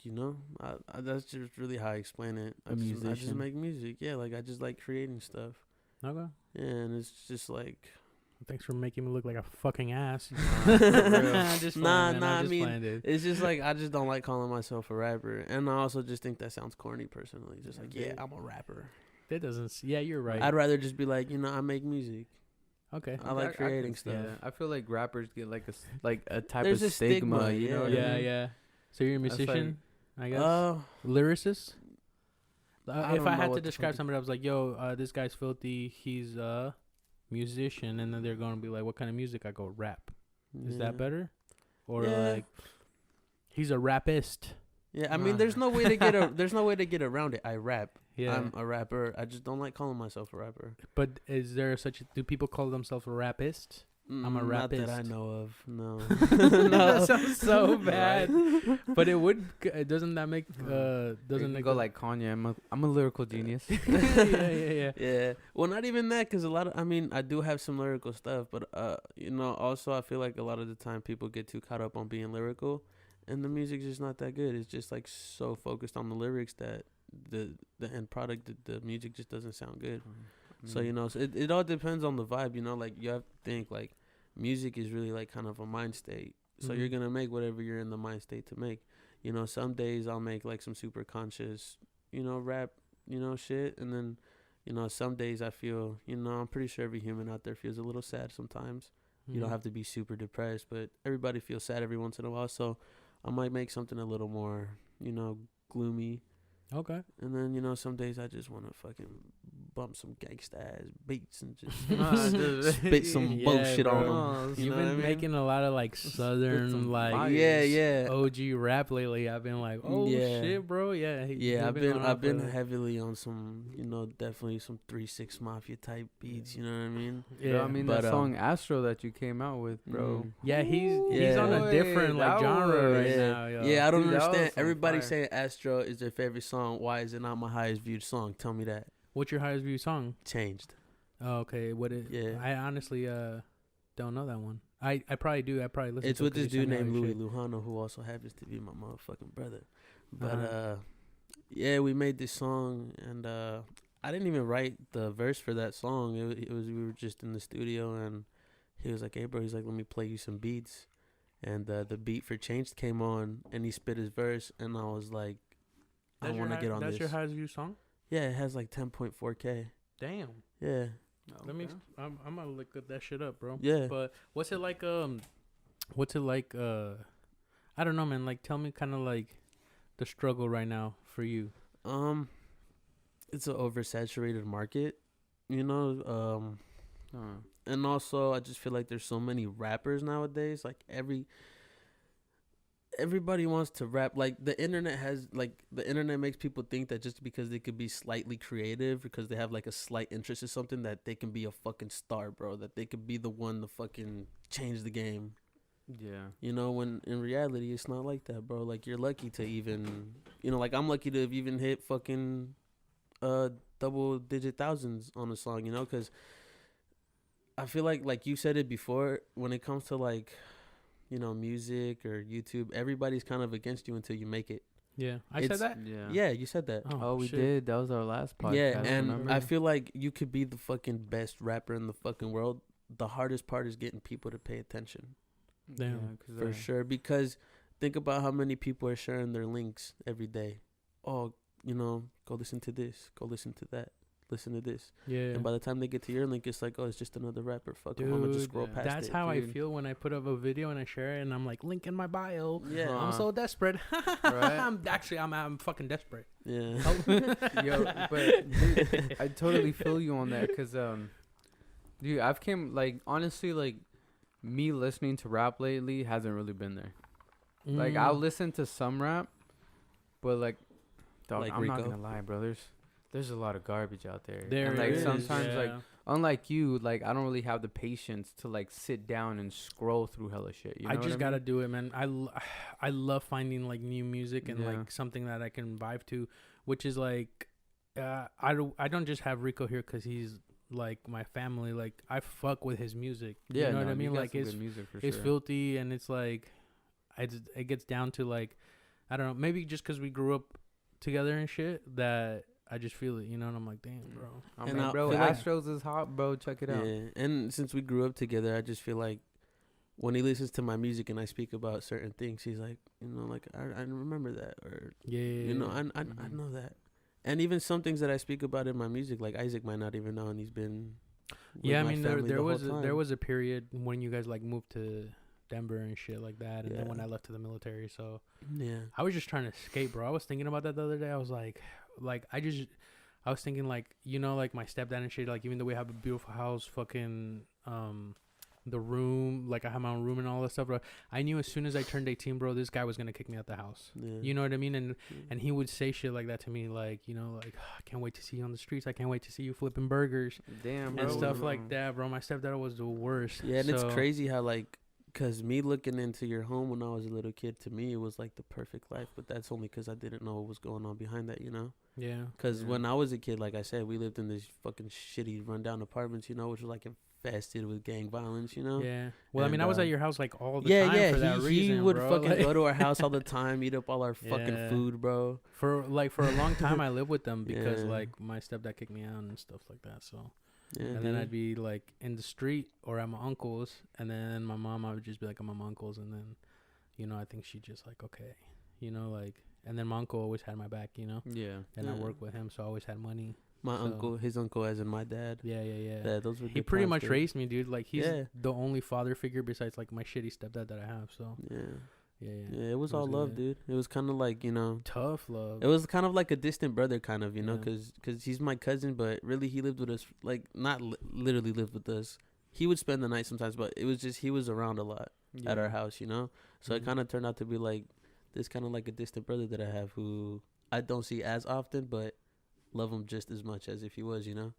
I that's just really how I explain it. I just make music. Yeah, like I just like creating stuff. Okay. Yeah, and it's just like. Thanks for making me look like a fucking ass. I mean, it's just like I just don't like calling myself a rapper, and I also just think that sounds corny personally. Just like, yeah, I'm a rapper. That doesn't. Yeah, you're right. I'd rather just be like, I make music. Okay. I like creating stuff. Yeah, I feel like rappers get like a type There's of a stigma, you know? Yeah, what I mean? yeah. So you're a musician, I guess. Lyricist. I If I had know to describe somebody, I was like, "Yo, this guy's filthy. He's a musician," and then they're gonna be like, "What kind of music?" I go, "Rap." Is that better? Or like, he's a rappist. Yeah, I mean, there's no way to get around it. I rap. Yeah, I'm a rapper. I just don't like calling myself a rapper. But is there do people call themselves a rappist? I'm a rapist. Not that I know of. No. No. That sounds so bad. But doesn't that make doesn't it go like Kanye? I'm a lyrical genius. yeah. Yeah. Well, not even that, because I do have some lyrical stuff, but also I feel like a lot of the time people get too caught up on being lyrical, and the music's just not that good. It's just like so focused on the lyrics that the end product, the music just doesn't sound good. So so it all depends on the vibe. Like you have to think like music is really like kind of a mind state. So you're gonna make whatever you're in the mind state to make. Some days I'll make like some super conscious, rap, shit, and then some days I feel, I'm pretty sure every human out there feels a little sad sometimes. You don't have to be super depressed, but everybody feels sad every once in a while. So I might make something a little more, gloomy. Okay. And then, some days I just want to fucking bump some gangsta ass beats and just spit some bullshit bro. on them. You've been making a lot of like southern like OG rap lately. I've been like, shit, bro. Yeah. I've been heavily on some, definitely some 3-6 Mafia type beats. You know what I mean? Yeah. I mean that song Astro that you came out with, bro. Yeah, he's on a different like genre right now. Yo. Yeah, I don't understand. Everybody saying Astro is their favorite song. Why is it not my highest viewed song? Tell me that. What's your highest viewed song? Changed. Oh, okay. I honestly don't know that one. I probably do. I probably listen. It's with this dude named Louis Lujano, who also happens to be my motherfucking brother. But we made this song, and I didn't even write the verse for that song. It was we were just in the studio, and he was like, "Hey, bro," he's like, "Let me play you some beats," and the beat for Changed came on, and he spit his verse, and I was like, I want to get on this. That's your highest view song? Yeah, it has like 10.4K. Damn. Yeah. Let me. I'm gonna look that shit up, bro. Yeah. But what's it like? I don't know, man. Like, tell me, kind of like the struggle right now for you. It's an oversaturated market, and also I just feel like there's so many rappers nowadays. Like everybody wants to rap. Like the internet makes people think that just because they could be slightly creative, because they have like a slight interest in something, that they can be a fucking star, bro. That they could be the one to fucking change the game. Yeah. When in reality it's not like that, bro. Like you're lucky to even, like I'm lucky to have even hit fucking double digit thousands on a song, because I feel like you said it before, when it comes to like music or YouTube, everybody's kind of against you until you make it. Yeah, I It's- said that. Yeah, you said that. Oh, we shit. did. That was our last podcast. Yeah, and remember? I feel like you could be the fucking best rapper in the fucking world. The hardest part is getting people to pay attention. Damn. For sure, because think about how many people are sharing their links every day. Oh, go listen to this, go listen to that, listen to this. Yeah. And by the time they get to your link, it's like, oh, it's just another rapper. Fuck 'em, I'm gonna just Dude, scroll past that's it. how I dude. feel when I put up a video and I share it and I'm like, link in my bio. Yeah, I'm so desperate. Right? I'm fucking desperate. yeah. Yo, but dude, I totally feel you on that because dude, I've came like honestly like me listening to rap lately hasn't really been there. Like I'll listen to some rap, but like, dog, Like I'm not Rixo. gonna lie, bro. There's a lot of garbage out there. There and, like is, sometimes like yeah. unlike you, like I don't really have the patience to like sit down and scroll through hella shit. You know I just what gotta mean? do it, man. I love finding like new music and Yeah. like something that I can vibe to, which is like, I don't just have Rico here because he's like my family. Like I fuck with his music. Yeah, you know no, what I mean? you got Like some it's good music for it's sure. filthy and it's like, it gets down to like, I don't know, maybe just because we grew up together and shit that I just feel it, and I'm like, damn, bro. I And mean, I bro, feel like- Astros is hot, bro. Check it out. Yeah, and since we grew up together, I just feel like when he listens to my music and I speak about certain things, he's like, like I remember that, or Yeah, I know that. And even some things that I speak about in my music, like Isaac might not even know, and he's been. With yeah. I my mean, family there the was whole there time. was a period when you guys like moved to Denver and shit like that, and then when Yeah. I left to the military, so Yeah. I was just trying to escape, bro. I was thinking about that the other day. I was like I was thinking like, like my stepdad and shit, like even though we have a beautiful house, fucking the room, like I have my own room and all that stuff, bro. I knew as soon as I turned 18, bro, this guy was gonna kick me out the house. Yeah. You know what I mean? And he would say shit like that to me, like, like, I can't wait to see you on the streets. I can't wait to see you flipping burgers Damn, bro. and stuff like that, bro. My stepdad was the worst. Yeah, and it's So- crazy how like, cause me looking into your home when I was a little kid, to me it was like the perfect life. But that's only cause I didn't know what was going on behind that, Yeah. Cause Yeah. when I was a kid, like I said, we lived in these fucking shitty rundown apartments, which was like infested with gang violence, Yeah. Well, I And, mean, I was at your house like all the yeah, time yeah. for that reason, he would bro. fucking Like, go to our house all the time, eat up all our Yeah. fucking food, bro. for a long time I lived with them because Yeah. like my stepdad kicked me out and stuff like that. So Yeah, and then I'd be like in the street or at my uncle's, and then my mom, I would just be like at my uncle's, and then I think she just like, okay, like, and then my uncle always had my back, Yeah. and I Yeah. worked with him, so I always had money. my so- uncle, his uncle, as in my dad. Yeah. Yeah, those were. He good pretty times, much dude. raised me, dude. Like he's Yeah. the only father figure besides like my shitty stepdad that I have. So Yeah, yeah. yeah. It was It all was love, good. dude. It was kind of like Tough love. it was kind of like a distant brother, kind of, Yeah. because he's my cousin, but really he lived with us, like not literally lived with us. He would spend the night sometimes, but it was just he was around a lot at our house, So it Mhm. kind of turned out to be like this kind of like a distant brother that I have who I don't see as often, but love him just as much as if he was, Even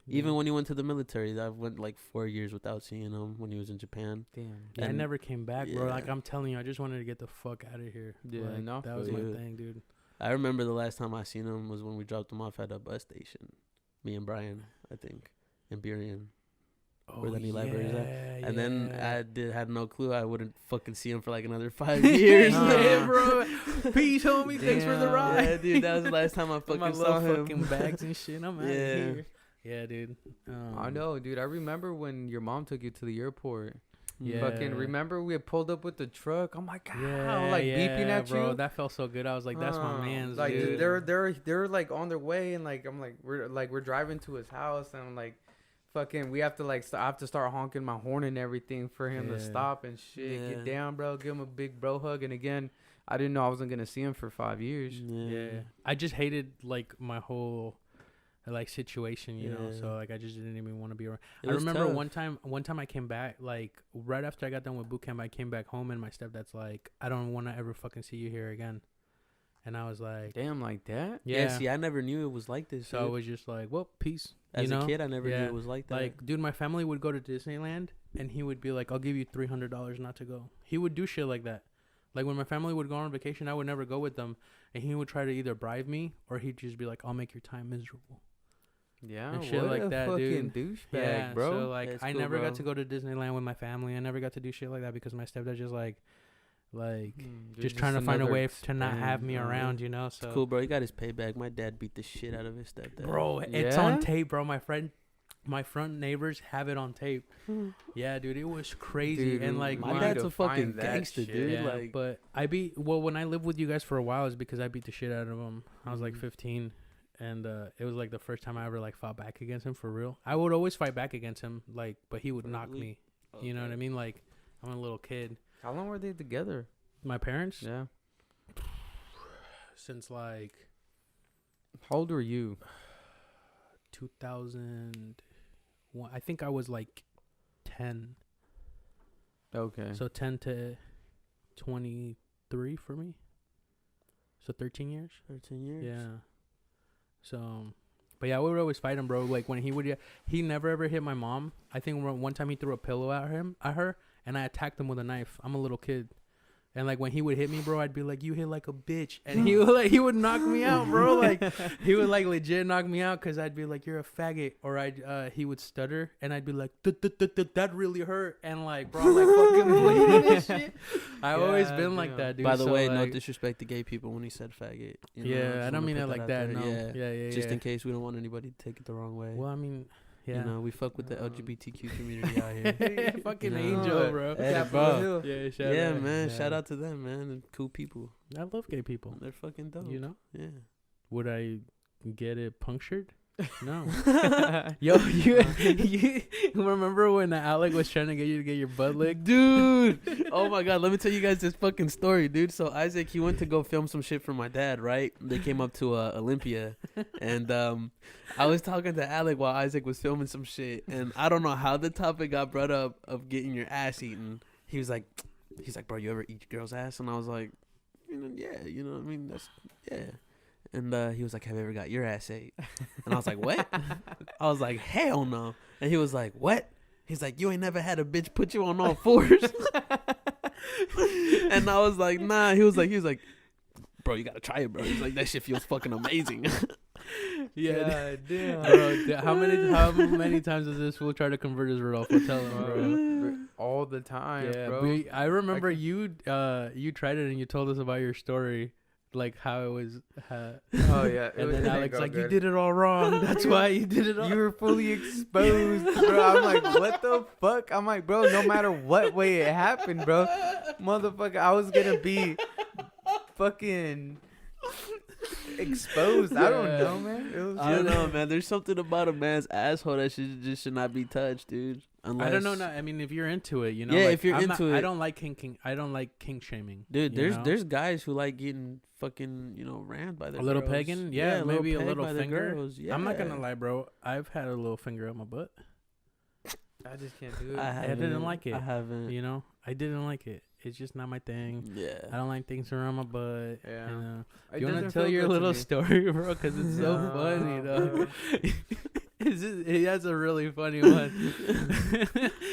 Yeah. when he went to the military, I went like 4 years without seeing him when he was in Japan. Damn. Yeah, I and- never came back, bro. Like yeah. I'm telling you, I just wanted to get the fuck out of here. Yeah, Like, no, that was feel my you. thing, dude. I remember the last time I seen him was when we dropped him off at a bus station. Me and Brian, I think, in Burien. Where the new library is at. And then I had no clue I wouldn't fucking see him for like another 5 years. Yeah, bro. Peace, homie. Thanks for the Damn. ride. Yeah, dude, that was the last time I With my fucking saw little him. fucking bags and shit. I'm out Yeah. of here. Yeah, dude. I know, dude. I remember when your mom took you to the airport. Yeah. Fucking remember we had pulled up with the truck. I'm like, Yeah, I'm like beeping at bro. you. That felt so good. I was like, that's my man's, Like dude. they're like on their way, and like I'm like we're driving to his house, and I'm like, fucking we have to like I have to start honking my horn and everything for him to Yeah. stop and shit. Yeah. Get down, bro. Give him a big bro hug. And again, I didn't know I wasn't gonna see him for 5 years. Yeah. I just hated like my whole like situation, Yeah. So like I just didn't even want to be around. It I was remember tough. one time I came back, like right after I got done with boot camp, I came back home and my stepdad's like, I don't want to ever fucking see you here again. And I was like, Damn, like that. yeah. See, I never knew it was like this. So I dude. was just like, well, peace. As you know? a kid, I never Yeah. knew it was like that. Like, dude, my family would go to Disneyland and he would be like, I'll give you $300 not to go. He would do shit like that. Like when my family would go on vacation, I would never go with them. And he would try to either bribe me or he'd just be like, I'll make your time miserable. Yeah, And shit what like a that, fucking dude. douchebag, bro. So like That's I cool, never bro. got to go to Disneyland with my family. I never got to do shit like that because my stepdad just like like You're just trying to find a another way to not have experiment, me around, you know. It's So cool, bro. He got his payback. My dad beat the shit out of his stepdad. bro, it's Yeah? on tape, bro. My front neighbors have it on tape. Yeah, dude, it was crazy. Dude, and like my we dad's need a to fucking find that gangster, shit. dude. yeah, Like, but when I lived with you guys for a while, is because I beat the shit out of him. I was like Mhm. 15, and it was like the first time I ever like fought back against him for real. I would always fight back against him, like, but he would knock Verbally? me. You know what I mean? Like, I'm a little kid. How long were they together? My parents, Yeah. since like How old were you? 2001, I think I was like 10. Okay. So 10 to 23 for me. So 13 years. 13 years. Yeah. So, but yeah, we would always fight him, bro. Like when he never ever hit my mom. I think one time he threw a pillow at her, and I attacked him with a knife. I'm a little kid. And like when he would hit me, bro, I'd be like, "You hit like a bitch," and he would knock me out, bro. Like he would like legit knock me out because I'd be like, "You're a faggot," or he would stutter, and I'd be like, "That really hurt," and like, bro, I'm like fucking bleeding and shit. I've always been like that, dude. By the So, way, no like, disrespect to gay people when he said faggot. You know, yeah, just I don't wanna mean put it like out that. there. No, yeah. Just in case we don't want anybody to take it the wrong way. Well, I mean, yeah. You know, we fuck with the LGBTQ community out here. Fucking You know? angel, bro. Hey, Capitol bro. Hill. Yeah, Yeah, man. Shout out to them, man. And cool people. I love gay people. They're fucking dope. You know, Yeah. would I get it punctured? No. Yo, you remember when Alec was trying to get you to get your butt licked? Dude. Oh my god, let me tell you guys this fucking story, dude. So Isaac, he went to go film some shit for my dad, right? They came up to Olympia, and I was talking to Alec while Isaac was filming some shit, and I don't know how the topic got brought up of getting your ass eaten. He's like, bro, you ever eat your girl's ass? And I was like, yeah, you know what I mean? That's, yeah. And he was like, have you ever got your ass ate? And I was like, what? I was like, hell no. And he was like, what? He's like, you ain't never had a bitch put you on all fours? And I was like, nah. He was like, bro, you gotta try it, bro. He's like, that shit feels fucking amazing. Yeah, damn. bro. How many times does this fool try to convert his Rodolfo? Tell him, bro. All the time, Yeah, bro. I remember you tried it and you told us about your story, like how it was. Oh yeah. And then Alex like, you did it all wrong. That's why you did it all. You were fully exposed, bro. I'm like, what the fuck? I'm like, bro, no matter what way it happened, bro, motherfucker, I was gonna be fucking exposed. I don't know, man. It was I don't know, man. There's something about a man's asshole that should not be touched, dude. Unless, I don't know. I mean, if you're into it, you know. Yeah, like, if you're into it. I don't like kink. I don't like kink shaming, dude. you know? There's guys who like getting fucking rammed by their a little girls. pegging. Yeah, maybe a peg little by their finger. girls. Yeah. I'm not gonna lie, bro. I've had a little finger up my butt. I just can't do it. I didn't like it. I haven't. You know, I didn't like it. It's just not my thing. Yeah. I don't like things around my butt. Yeah. You know? It You want doesn't to tell feel your good to little me. story, bro? Because it's so No, funny, though. bro. He has a really funny one.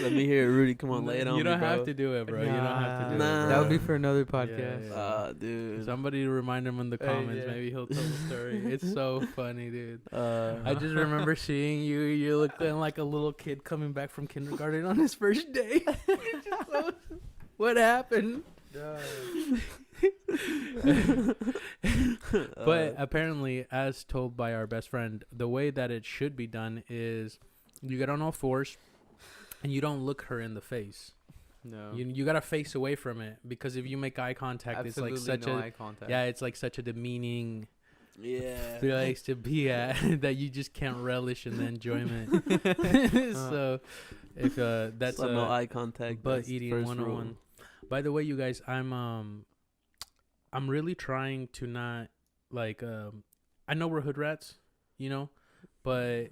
Let me hear it, Rudy. Come on, lay it on You me, don't bro. have to do it, bro. You don't have to do Nah. it. That bro. would be for another podcast. yeah. Dude. Somebody remind him in the comments. yeah. Maybe he'll tell the story. It's so funny, dude. Uh, I just remember seeing you. You looking like a little kid coming back from kindergarten on his first day. What happened? But apparently, as told by our best friend, the way that it should be done is you get on all fours and you don't look her in the face. No. You gotta face away from it, because if you make eye contact, Absolutely it's like such no a eye contact. yeah, it's like such a demeaning yeah. place to be at that you just can't relish in the enjoyment. So if that's So no eye contact. butt that's the eating first 101. rule. By the way, you guys, I'm really trying to not like I know we're hood rats, you know, but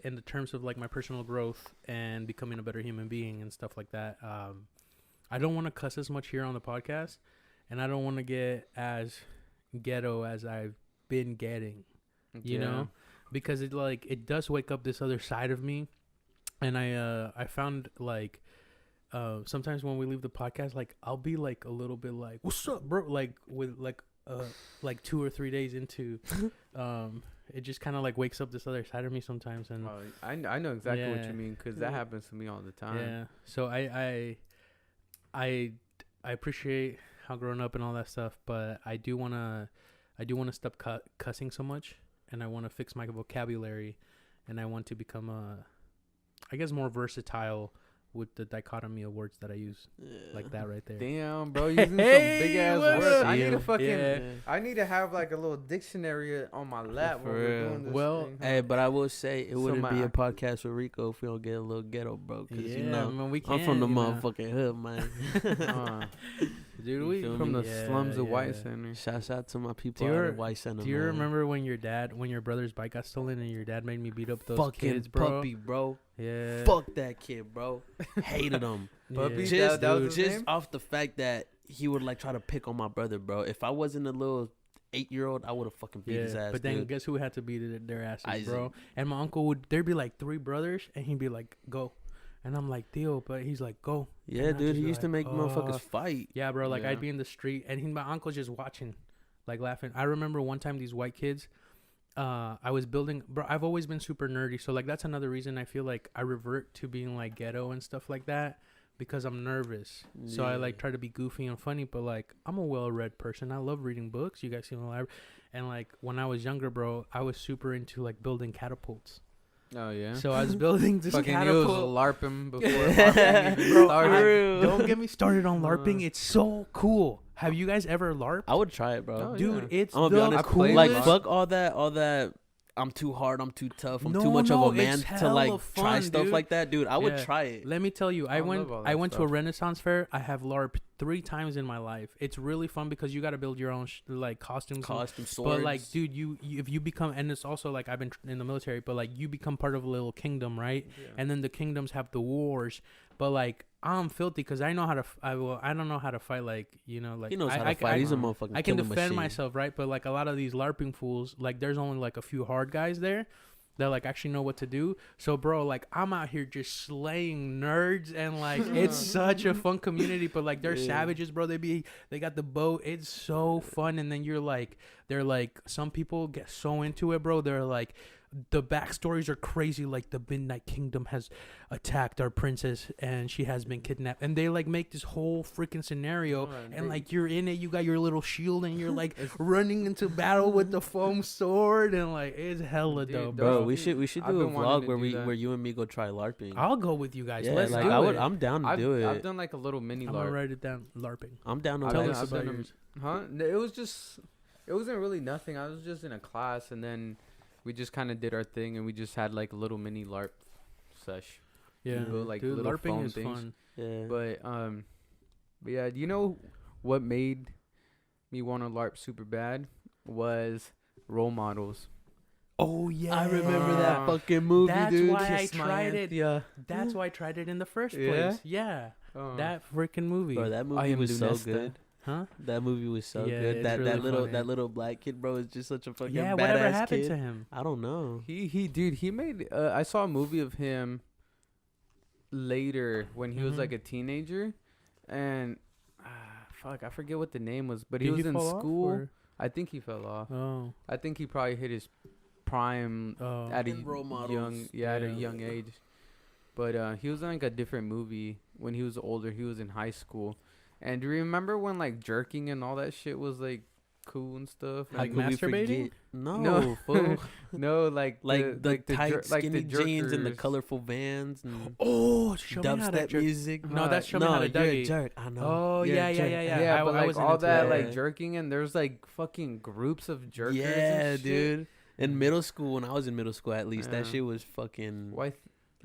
in the terms of like my personal growth and becoming a better human being and stuff like that, I don't want to cuss as much here on the podcast, and I don't want to get as ghetto as I've been getting, you know, because it does wake up this other side of me, and I found like sometimes when we leave the podcast, like I'll be like a little bit like, what's up, bro, like with like 2 or 3 days into it just kind of like wakes up this other side of me sometimes. And I know exactly what Yeah. you mean, because that happens to me all the time. yeah, so I I appreciate how growing up and all that stuff, but I do wanna stop cussing so much, and I want to fix my vocabulary, and I want to become I guess more versatile with the dichotomy of words that I use, like that right there. Damn, bro, using some big ass words. I need to fucking. Yeah. I need to have like a little dictionary on my lap For while we're real. doing this Well, thing. Hey, but I will say it wouldn't be a my- podcast with Rico if we don't get a little ghetto, bro. Cause Yeah, you know, man, we I'm from the can't, you know. motherfucking hood, man. Dude, You we feel from me? the Yeah, slums of yeah. White Center. Shouts out to my people Do you out re- of White Center. Do you man. remember when your brother's bike got stolen and your dad made me beat up those fucking kids, bro? puppy, bro? Yeah. Fuck that kid, bro. Hated him. Puppy? Just, That was his just name? off the fact that he would like try to pick on my brother, bro. If I wasn't a little 8-year-old, I would have fucking beat his ass. But then dude. guess who had to beat their asses, Isaac. bro? And my uncle there'd be like 3 brothers, and he'd be like, "Go," and I'm like, "Deal," but he's like, "Go." Yeah, And I'd dude, just he be used to like, make motherfuckers fight. Yeah, bro. Like Yeah. I'd be in the street, and my uncle's just watching, like laughing. I remember one time these white kids. I was building, bro. I've always been super nerdy, so like that's another reason I feel like I revert to being like ghetto and stuff like that because I'm nervous. So I Yeah. like try to be goofy and funny, but like I'm a well-read person. I love reading books. You guys see my library, and like when I was younger, bro, I was super into like building catapults. Oh yeah. So I was building this Fucking he was catapult. LARPing before LARPing even Bro, started. don't get me started on LARPing. It's so cool. Have you guys ever LARPed? I would try it, bro. Oh, Dude, yeah. it's I'm gonna be the honest. I played Like, LARP. fuck all that. I'm too hard. I'm too tough. I'm No, too much of no, a man it's to like hella try fun, stuff dude. like that, dude. I would Yeah. try it. Let me tell you, I love all went that to a stuff. Renaissance fair. I have LARP 3 times in my life. It's really fun because you got to build your own like costumes. Costume swords. But like, dude, you if you become, and it's also like I've been in the military, but like you become part of a little kingdom, right? Yeah. And then the kingdoms have the wars. But like I'm filthy because I know how to. I don't know how to fight. Like like he knows I, how to I, fight. I, He's a motherfucking I can killing defend machine. myself, right? But like a lot of these LARPing fools, like there's only like a few hard guys there that like actually know what to do. So bro, like I'm out here just slaying nerds, and like it's such a fun community. But like they're Yeah. savages, bro. They got the boat. It's so fun. And then they're like some people get so into it, bro. They're like the backstories are crazy. Like the Midnight Kingdom has attacked our princess and she has been kidnapped, and they like make this whole freaking scenario. And like you're in it, you got your little shield, and you're like running into battle with the foam sword, and like it's hella Dude, dope, Bro, bro. we should I've do a been wanting vlog to where do we that. where you and me go try LARPing. I'll go with you guys. Yeah, Let's like do it. I'm down to do it. I've done like a little mini I'm gonna LARP. write it down. LARPing. I'm down to I've Tell done- LARP. us I've about done yours. Huh? It was just. It wasn't really nothing. I was just in a class, and then we just kind of did our thing, and we just had like a little mini LARP sesh. Yeah, go, like, dude, little LARPing foam is things. fun. Yeah. But yeah, do you know what made me want to LARP super bad was role models. Oh yeah, I remember that Uh, fucking movie, That's dude. why I Kiss My tried it. Anthea. That's why I tried it in the first Yeah? place. Yeah, Uh, that freaking movie. Bro, that I movie am was so Lunesta. good. Huh? That movie was so Yeah, good. it's That really funny. that little black kid, bro, is just such a fucking Yeah, badass whatever happened kid. to him? I don't know. he made. I saw a movie of him later when he was Mhm. like a teenager, and fuck, I forget what the name was, but he Did was in fall off, school. or- I think he fell off. Oh, I think he probably hit his prime oh. at a And role models. young, at a Yeah. young age. But he was in like a different movie when he was older. He was in high school. And do you remember when like jerking and all that shit was like cool and stuff? Like And Could we masturbating? forget- No, No. fool. no, like Like the tight, jer- like the skinny jeans and the jerkers. colorful Vans and Oh, show me how to dubstep jerk. music. No, that's show me how to you're a Dougie. jerk. I know. Oh, You're a yeah, jerk. yeah. Yeah, I but like wasn't all into that that. like jerking and there's like fucking groups of jerkers. Yeah, and shit. dude. In middle school, when I was in middle school, at least that Yeah. shit was fucking. Why?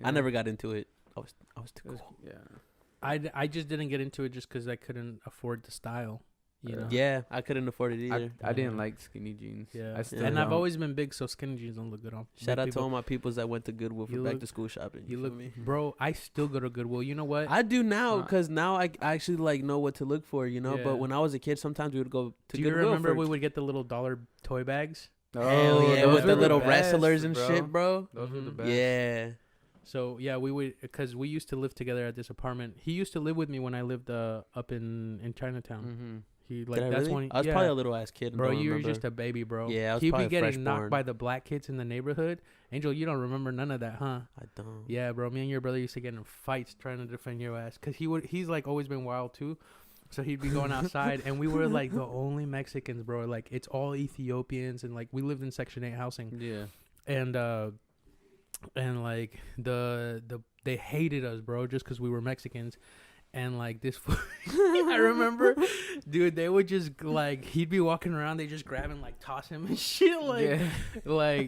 I never got into it. I was too It was- cool. yeah. I just didn't get into it just because I couldn't afford the style. You know. Yeah, I couldn't afford it I, either. I didn't like skinny jeans. Yeah. I still And I've don't. always been big, so skinny jeans don't look good on. Shout big out to people. all my peoples that went to Goodwill for You back look- to school shopping. You feel look, me? bro. I still go to Goodwill. You know what? I do now Uh, because now I actually like know what to look for, you know. Yeah. But when I was a kid, sometimes we would go to Do you Goodwill. remember for we would get the little dollar toy bags? Hell Oh, yeah, those with were the little best, wrestlers and shit, bro. Those were the Mhm. best. Yeah, So yeah, we would, because we used to live together at this apartment. He used to live with me when I lived up in Chinatown. Mm-hmm. He Did like I that's really? when I was yeah. probably a little ass kid, and Bro, don't you were remember. just a baby, bro. Yeah, I was He'd be probably getting fresh knocked born. by the black kids in the neighborhood. Angel, you don't remember none of that, huh? I don't. Yeah, bro. Me and your brother used to get in fights trying to defend your ass, cause he's like always been wild too. So he'd be going outside, and we were like the only Mexicans, bro. Like it's all Ethiopians, and like we lived in Section 8 housing, Yeah. and like they hated us, bro, just because we were Mexicans. And like this, I remember, dude, they would just like he'd be walking around, they just grab him, like toss him and shit, yeah, dude, I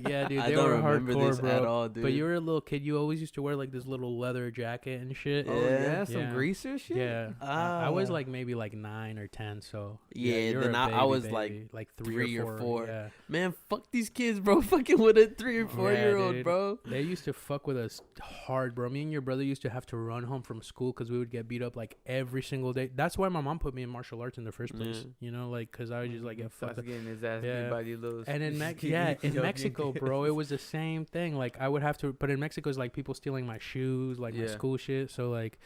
they don't were remember hardcore, this bro. at all, dude. But you were a little kid, you always used to wear like this little leather jacket and shit. Oh yeah, some Yeah. greaser shit. Yeah, I was like maybe like 9 or 10, so Yeah, you were then a I was baby, like three or four. Yeah. Man, fuck these kids, bro. Fucking with a 3 or 4 year old, dude. bro. They used to fuck with us hard, bro. Me and your brother used to have to run home from school because we would get beat up like every single day. That's why my mom put me in martial arts in the first place. Yeah. You know, like because I was just like get fucked up. Getting his ass Yeah. beat by these little. And in Mexico, bro, it was the same thing. Like I would have to, but in Mexico, it's like people stealing my shoes, like my Yeah. school shit. So like,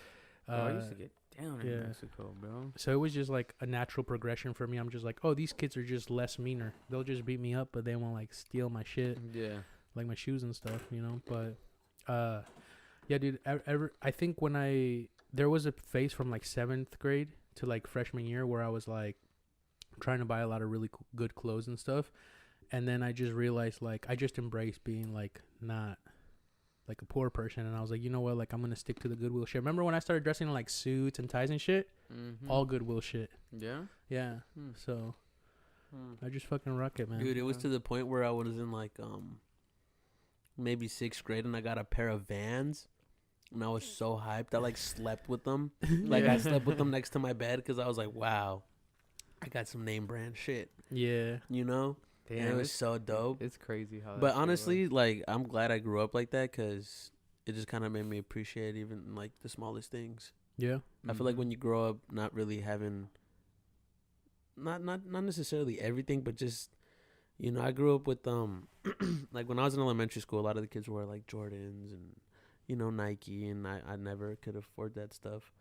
I used to get down in yeah. Mexico, bro. so it was just like a natural progression for me. I'm just like, oh, these kids are just less meaner. They'll just beat me up, but they won't like steal my shit, Yeah. like my shoes and stuff, you know. But yeah, dude. I think there was a phase from like 7th grade to like freshman year where I was like trying to buy a lot of really good clothes and stuff, and then I just realized like I just embraced being like not like a poor person, and I was like, you know what, like I'm gonna stick to the Goodwill shit. Remember when I started dressing in like suits and ties and shit? Mm-hmm. All Goodwill shit. Yeah. Yeah. So I just fucking rock it, man. Dude, it was to the point where I was in like maybe 6th grade, and I got a pair of Vans, and I was so hyped. I like slept with them. Like I slept with them next to my bed because I was like, wow, I got some name brand shit. Yeah. You know? Damn, And it was so dope. It's crazy how. But honestly, like I'm glad I grew up like that because it just kind of made me appreciate even like the smallest things. Yeah. I feel like when you grow up not really having not necessarily everything, but just, you know, I grew up with like when I was in elementary school, a lot of the kids wore like Jordans and, you know, Nike, and I never could afford that stuff.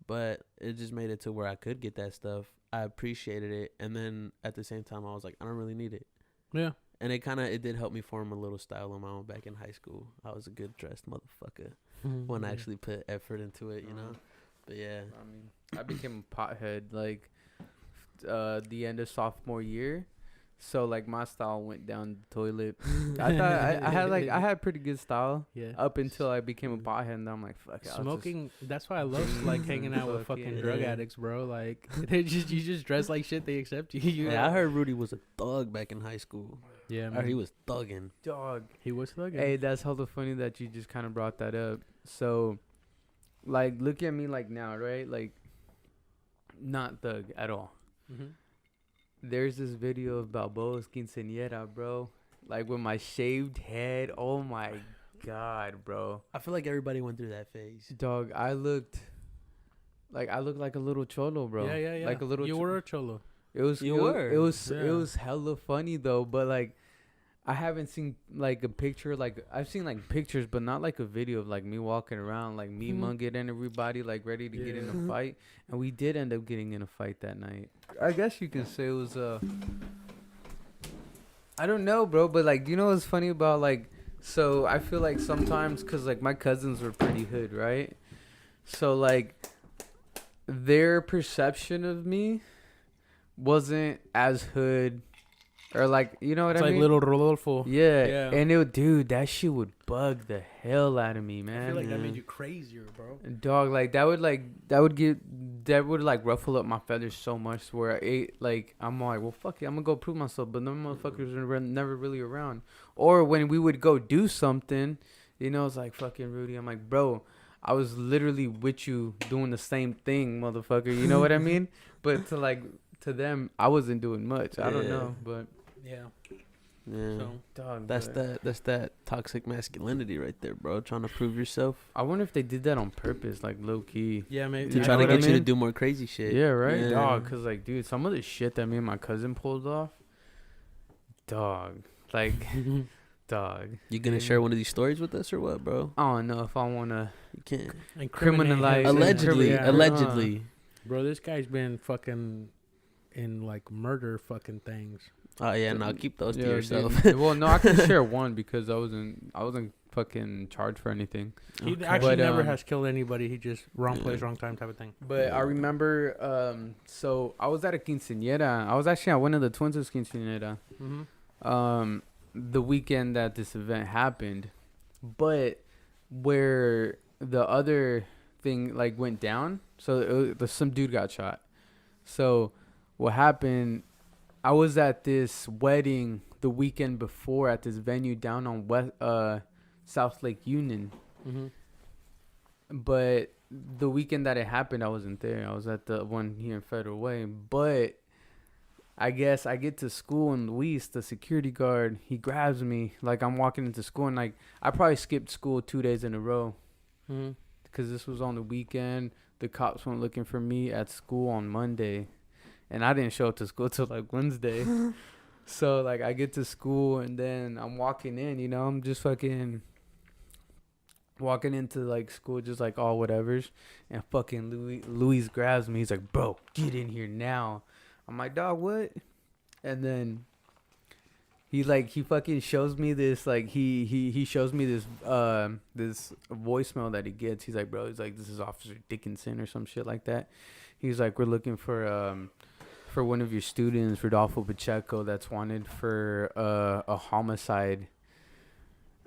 But it just made it to where I could get that stuff. I appreciated it, and then at the same time I was like, I don't really need it. Yeah. And it did help me form a little style of my own back in high school. I was a good dressed motherfucker when I actually put effort into it, you know. But yeah, I mean, I became a pothead like the end of sophomore year, so like my style went down the toilet. I thought I had pretty good style, Yeah. up until I became a pothead, and then I'm like, fuck it, I'll Smoking, that's why I love like hanging out with Fuck fucking yeah. drug addicts, bro. Like you just dress like shit, they accept you. yeah. I heard Rudy was a thug back in high school. Yeah, I man. heard he was thugging. dog. He was thugging. Hey, that's hella funny that you just kind of brought that up. So, like, look at me like now, right? Like, not thug at all. Mm-hmm. There's this video of Balboa's quinceañera, bro. Like with my shaved head. Oh my god, bro. I feel like everybody went through that phase. Dog, I looked like a little cholo, bro. Yeah. Like a little. You were a cholo. It was. You it, were. It was. Yeah. It was hella funny though. But like, I haven't seen like a picture. Like I've seen like pictures, but not like a video of like me walking around, like me munging everybody, like ready to get in a fight. And we did end up getting in a fight that night. I guess you could say it was I don't know, bro, but like, you know what's funny about like, so I feel like sometimes, cause like my cousins were pretty hood, right? So like, their perception of me wasn't as hood, or like, you know what It's I like mean? little Rodolfo. Yeah. Yeah. And it would, dude, that shit would bug the hell out of me, man. I feel like that made you crazier, bro. Dog, like that would like ruffle up my feathers so much where I'm like, well, fuck it, I'm gonna go prove myself. But them motherfuckers were never really around. Or when we would go do something, you know, it's like, fucking Rudy. I'm like, bro, I was literally with you doing the same thing, motherfucker. You know what I mean? But to them, I wasn't doing much. I don't know, but Yeah. Yeah. So dog, That's but that toxic masculinity right there, bro. Trying to prove yourself. I wonder if they did that on purpose, like low key. yeah, maybe To You try know to what I get you to mean? do more crazy shit. Yeah, right, Yeah. dog. Cause like, dude, some of the shit that me and my cousin pulled off, dog, like, dog. You gonna share one of these stories with us or what, bro? I don't know if I wanna You can't. criminalize it. Allegedly, Yeah. allegedly. Bro, this guy's been fucking in like murder fucking things. Oh yeah, no, keep those to Yeah, yourself. dude. Well, no, I can share one because I wasn't fucking charged for anything. He Okay. actually But, never has killed anybody. He just wrong place, Yeah. wrong time type of thing. But I remember, so I was at a quinceañera. I was actually at one of the twins' quinceañera. Mm-hmm. The weekend that this event happened, but where the other thing like went down, so some dude got shot. So what happened? I was at this wedding the weekend before at this venue down on South Lake Union, Mm-hmm. but the weekend that it happened, I wasn't there. I was at the one here in Federal Way, but I guess I get to school and Luis, the security guard, he grabs me like I'm walking into school, and like I probably skipped school 2 days in a row Mm-hmm. because this was on the weekend. The cops went looking for me at school on Monday, and I didn't show up to school till like Wednesday. So like I get to school and then I'm walking in, you know, I'm just fucking walking into like school just like all whatevers, and fucking Luis grabs me. He's like, "Bro, get in here now." I'm like, "Dog, what?" And then he fucking shows me this, like he shows me this this voicemail that he gets. He's like, "Bro," he's like, "This is Officer Dickinson or some shit like that." He's like, "We're looking for one of your students, Rodolfo Pacheco, that's wanted for a homicide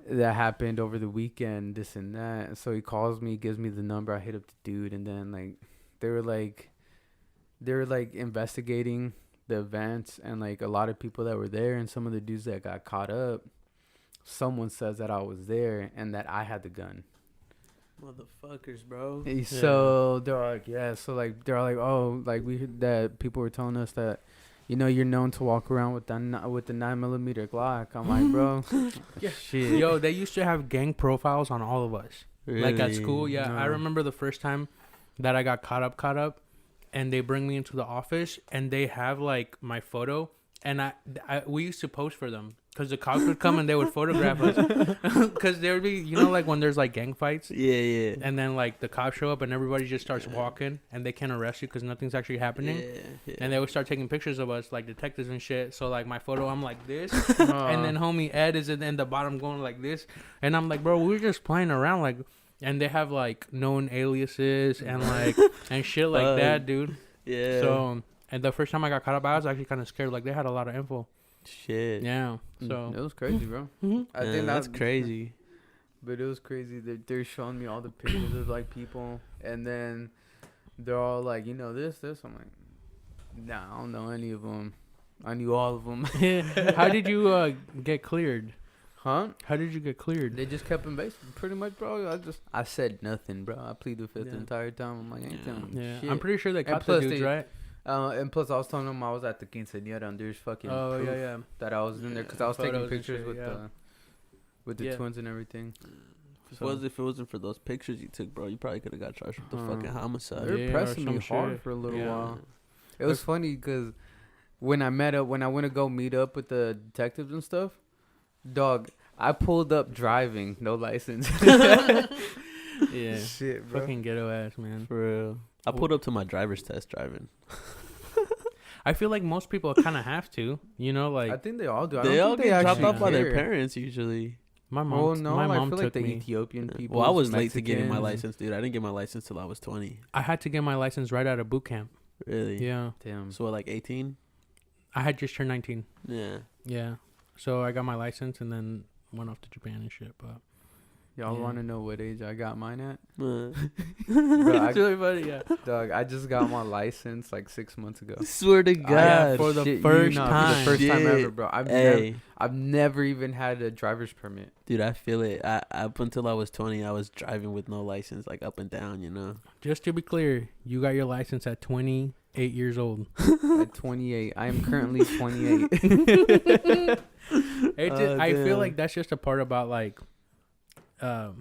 that happened over the weekend, this and that." So he calls me, gives me the number. I hit up the dude, and then like they were like investigating the events, and like a lot of people that were there, and some of the dudes that got caught up, someone says that I was there and that I had the gun. Motherfuckers, bro. So they're like, yeah. So like they're like, oh, like we heard that people were telling us that, you know, you're known to walk around with the 9mm Glock. I'm like, bro, Yeah. shit. Yo, they used to have gang profiles on all of us. Like at school, yeah. No. I remember the first time that I got caught up, and they bring me into the office, and they have like my photo, and we used to post for them because the cops would come and they would photograph us, because there would be, you know, like when there's like gang fights, Yeah. and then like the cops show up and everybody just starts walking and they can't arrest you because nothing's actually happening. Yeah. And they would start taking pictures of us like detectives and shit. So like my photo, I'm like this, and then homie Ed is in the bottom going like this, and I'm like, bro, we were just playing around, like. And they have like known aliases and like and shit like that, dude. Yeah. So and the first time I got caught up, I was actually kind of scared. Like they had a lot of info. Shit. Yeah. So It was crazy, bro. mm-hmm. I Yeah, think that's crazy. But it was crazy. They're showing me all the pictures of like people, and then they're all like, you know, this. I'm like, nah, I don't know any of them. I knew all of them. How did you get cleared? Huh? How did you get cleared? They just kept him base, pretty much, bro. I said nothing, bro. I pleaded the fifth Yeah. the entire time. I'm like, I ain't telling them Yeah, shit. I'm pretty sure they caught the plus dudes, they- right? And plus, I was telling them I was at the quinceañera, and there's fucking Oh proof yeah. that I was in there because I was Photos taking and pictures shit, with yeah. the Yeah. twins and everything. If it wasn't for those pictures you took, bro, you probably could have got charged with the fucking homicide. They were Yeah, or pressing me some hard shit. for a little Yeah. while. It was funny because when I went to go meet up with the detectives and stuff, dog, I pulled up driving, no license. Yeah. Shit, bro. Fucking ghetto ass, man. For real. I pulled up to my driver's test driving. I feel like most people kind of have to, you know, I like think they all do. I They don't all think get dropped actually off by their care. parents usually. my mom. Oh no, my I mom feel took like the me. Ethiopian people. Well, I was late to getting my license, dude. I didn't get my license till I was 20. I had to get my license right out of boot camp. Really? Yeah, Damn. So, like 18? I had just turned 19. Yeah. Yeah, so I got my license and then went off to Japan and shit. But Y'all Yeah. want to know what age I got mine at? Uh, Bro, it's really funny. Yeah, Dog, I just got my license like 6 months ago. swear to God. for the Shit, first for time. the first time Shit. ever, bro. Hey, I've never even had a driver's permit. dude, I feel it. Up until I was 20, I was driving with no license, like up and down, you know? just to be clear, you got your license at 28 years old. At 28, I am currently 28. I feel damn. like that's just a part about like a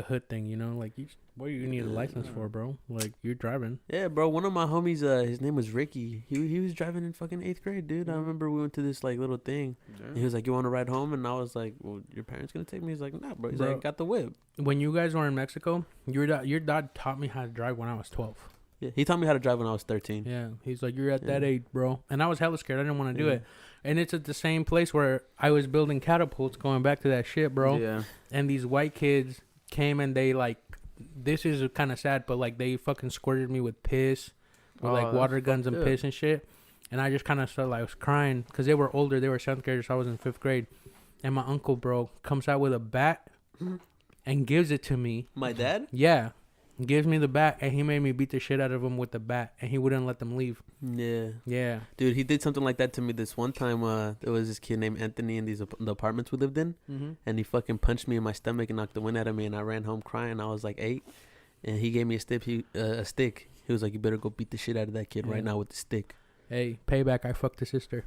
hood thing, you know, like what do you need a license for, bro? Like you're driving. Yeah, bro. One of my homies, his name was Ricky. He was driving in fucking 8th grade, dude. I remember we went to this like little thing. And he was like, "You want to ride home?" And I was like, "Well, your parents gonna take me?" He's like, "Nah, bro." He's Bro. like, "Got the whip." When you guys were in Mexico, your dad taught me how to drive when I was 12. Yeah, he taught me how to drive when I was 13. Yeah, he's like, you're at that Yeah. age, bro. And I was hella scared. I didn't want to do Yeah. it. And it's at the same place where I was building catapults, going back to that shit, bro. Yeah. And these white kids came and they like, this is kind of sad, but like they fucking squirted me with piss, with like water guns and piss and shit. And I just kind of started like, I was crying because they were older. They were 7th graders. So I was in 5th grade. And my uncle, bro, comes out with a bat and gives it to me. My dad? Yeah. Gives me the bat, and he made me beat the shit out of him with the bat, and he wouldn't let them leave. Yeah. Yeah. Dude, he did something like that to me this one time. There was this kid named Anthony in the apartments we lived in, and he fucking punched me in my stomach and knocked the wind out of me, and I ran home crying. I was like 8, and he gave me a stick. He was like, you better go beat the shit out of that kid right now with the stick. Hey, payback, I fucked his sister.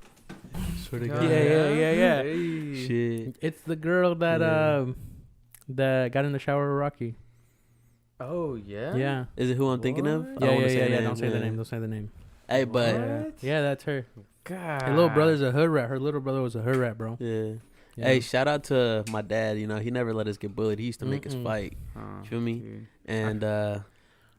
Swear to Yeah, God. yeah. Hey. Shit. It's the girl that that got in the shower with Rocky. Oh yeah. Yeah. Is it who I'm thinking of? What? I don't wanna say Yeah. her name, Don't say the name. Don't say the name. Hey, but Yeah, that's her. God. Her little brother's a hood rat. Her little brother was a hood rat, bro. yeah. Yeah. Hey, shout out to my dad. You know, he never let us get bullied. He used to make us fight. Oh, You feel me? dude. And I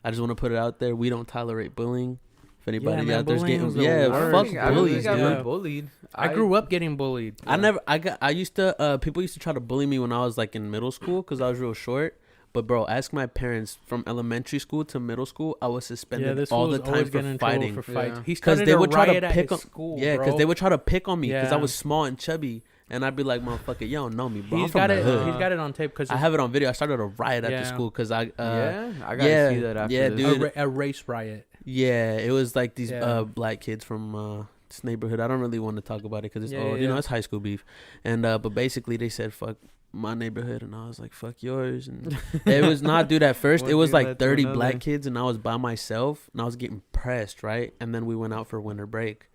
just want to put it out there. We don't tolerate bullying. If anybody man, out there's bullying getting was the worst. fuck I don't bullies, think I dude. got bullied. I grew up getting bullied. I used to people used to try to bully me when I was like in middle school because I was real short. But bro, ask my parents, from elementary school to middle school, I was suspended all the time for fighting. For fights. Yeah. He Because started they a would try to riot at pick his on school, yeah, because bro. they would try to pick on me because I Yeah. was small and chubby, and I'd be like, motherfucker, you don't know me, bro. I'm He's from got the it. hood. He's got it on tape because I have it on video. I started a riot at the Yeah. school because I yeah, I gotta yeah, see that after yeah, this. dude. a race riot. Yeah, it was like these Yeah. black kids from this neighborhood. I don't really want to talk about it because it's Yeah, old. yeah, You know, yeah. it's high school beef. And but basically they said fuck my neighborhood, and I was like fuck yours. And it was not, dude. At first One it was thing led like to 30 another. black kids, and I was by myself, and I was getting pressed, right? And then we went out for winter break,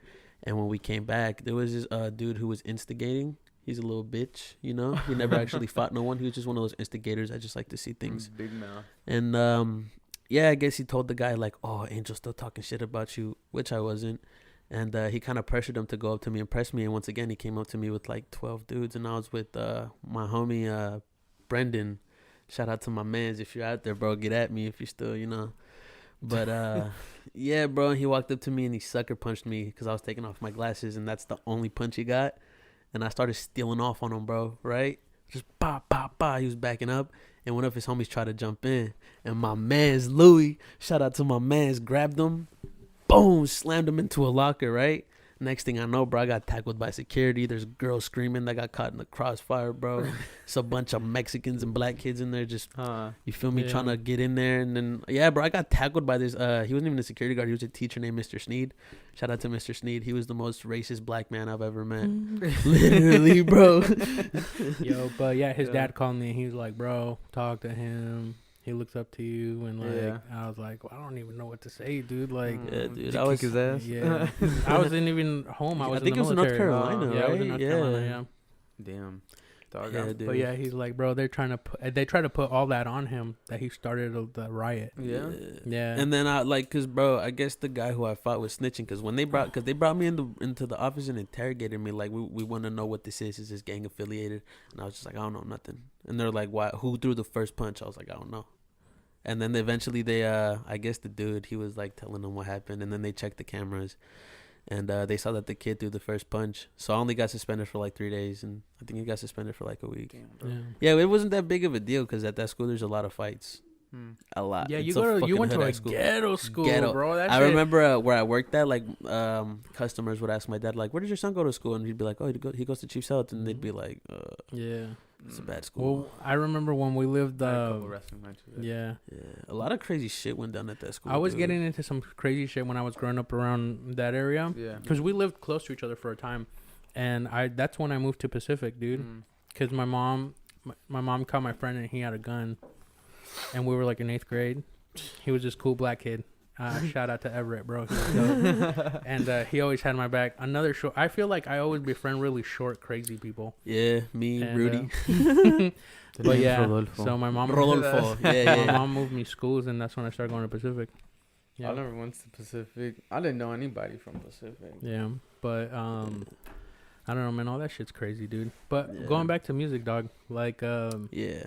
and when we came back, there was this dude who was instigating. He's a little bitch, you know. He never actually fought no one. He was just one of those instigators. I just like to see things. Big mouth. And yeah, I guess he told the guy like, "Oh, Angel's still talking shit about you," which I wasn't. And he kind of pressured him to go up to me and press me. And once again, he came up to me with like 12 dudes, and I was with my homie Brendan. Shout out to my mans. If you're out there, bro, get at me if you're still, you know. But yeah, bro. He walked up to me and he sucker punched me because I was taking off my glasses, and that's the only punch he got. And I started stealing off on him, bro. Right? Just bah, bah, bah. He was backing up. And one of his homies tried to jump in. And my man's Louis, shout out to my man's, grabbed him. Boom, slammed him into a locker, right? Next thing I know, bro, I got tackled by security. There's girls screaming that got caught in the crossfire, bro. It's a bunch of Mexicans and black kids in there just, you feel me, Yeah. trying to get in there. And then, yeah, bro, I got tackled by this. He wasn't even a security guard. He was a teacher named Mr. Sneed. Shout out to Mr. Sneed. He was the most racist black man I've ever met. Literally, bro. Yo, but yeah, his Yeah. dad called me and he was like, "Bro, talk to him. He looks up to you." And like, Yeah. I was like, well, "I don't even know what to say, dude." Like, Yeah, Did dude, you I was kick his ass. yeah, I wasn't even home. I was. think in it the was in North military. Carolina, Yeah, I was in right? North Yeah. Carolina. Yeah. Damn. Dog, Yeah, I'm- dude. But yeah, he's like, bro, they're trying to put. They try to put all that on him that he started the riot. Yeah. Yeah. And then I like, cause bro, I guess the guy who I fought was snitching, cause when they brought me into the office and interrogated me, like we want to know what this is this gang affiliated? And I was just like, I don't know nothing. And they're like, why? Who threw the first punch? I was like, I don't know. And then eventually they, I guess the dude, he was like telling them what happened, and then they checked the cameras, and they saw that the kid threw the first punch. So I only got suspended for like 3 days, and I think he got suspended for like a week. Damn, bro. yeah. Yeah, it wasn't that big of a deal, cause at that school there's a lot of fights, a lot. Yeah, It's you a you went to fucking a hood-ass school. ghetto school, Ghetto. bro. That I shit- remember where I worked at, like, customers would ask my dad, like, where does your son go to school? And he'd be like, oh, he goes to Chief's Health. And they'd be like, Yeah. it's a bad school. Well, I remember when we lived. I had a couple wrestling matches there. Yeah. Yeah, a lot of crazy shit went down at that school. I was dude. getting into some crazy shit when I was growing up around that area. Yeah. Because we lived close to each other for a time. And that's when I moved to Pacific, dude. Mm. Because my mom caught my friend and he had a gun. And we were like in 8th grade. He was this cool black kid. Shout out to Everett, bro. He was dope. And he always had my back. Another short. I feel like I always befriend really short, crazy people. Yeah, me, And, Rudy. But yeah, Rodolfo. so my mom, Rodolfo. Yeah, my yeah. mom moved me schools, and that's when I started going to Pacific. I never went to Pacific. I didn't know anybody from Pacific. Yeah, but I don't know, man. All that shit's crazy, dude. But Yeah. going back to music, dog. Like Yeah.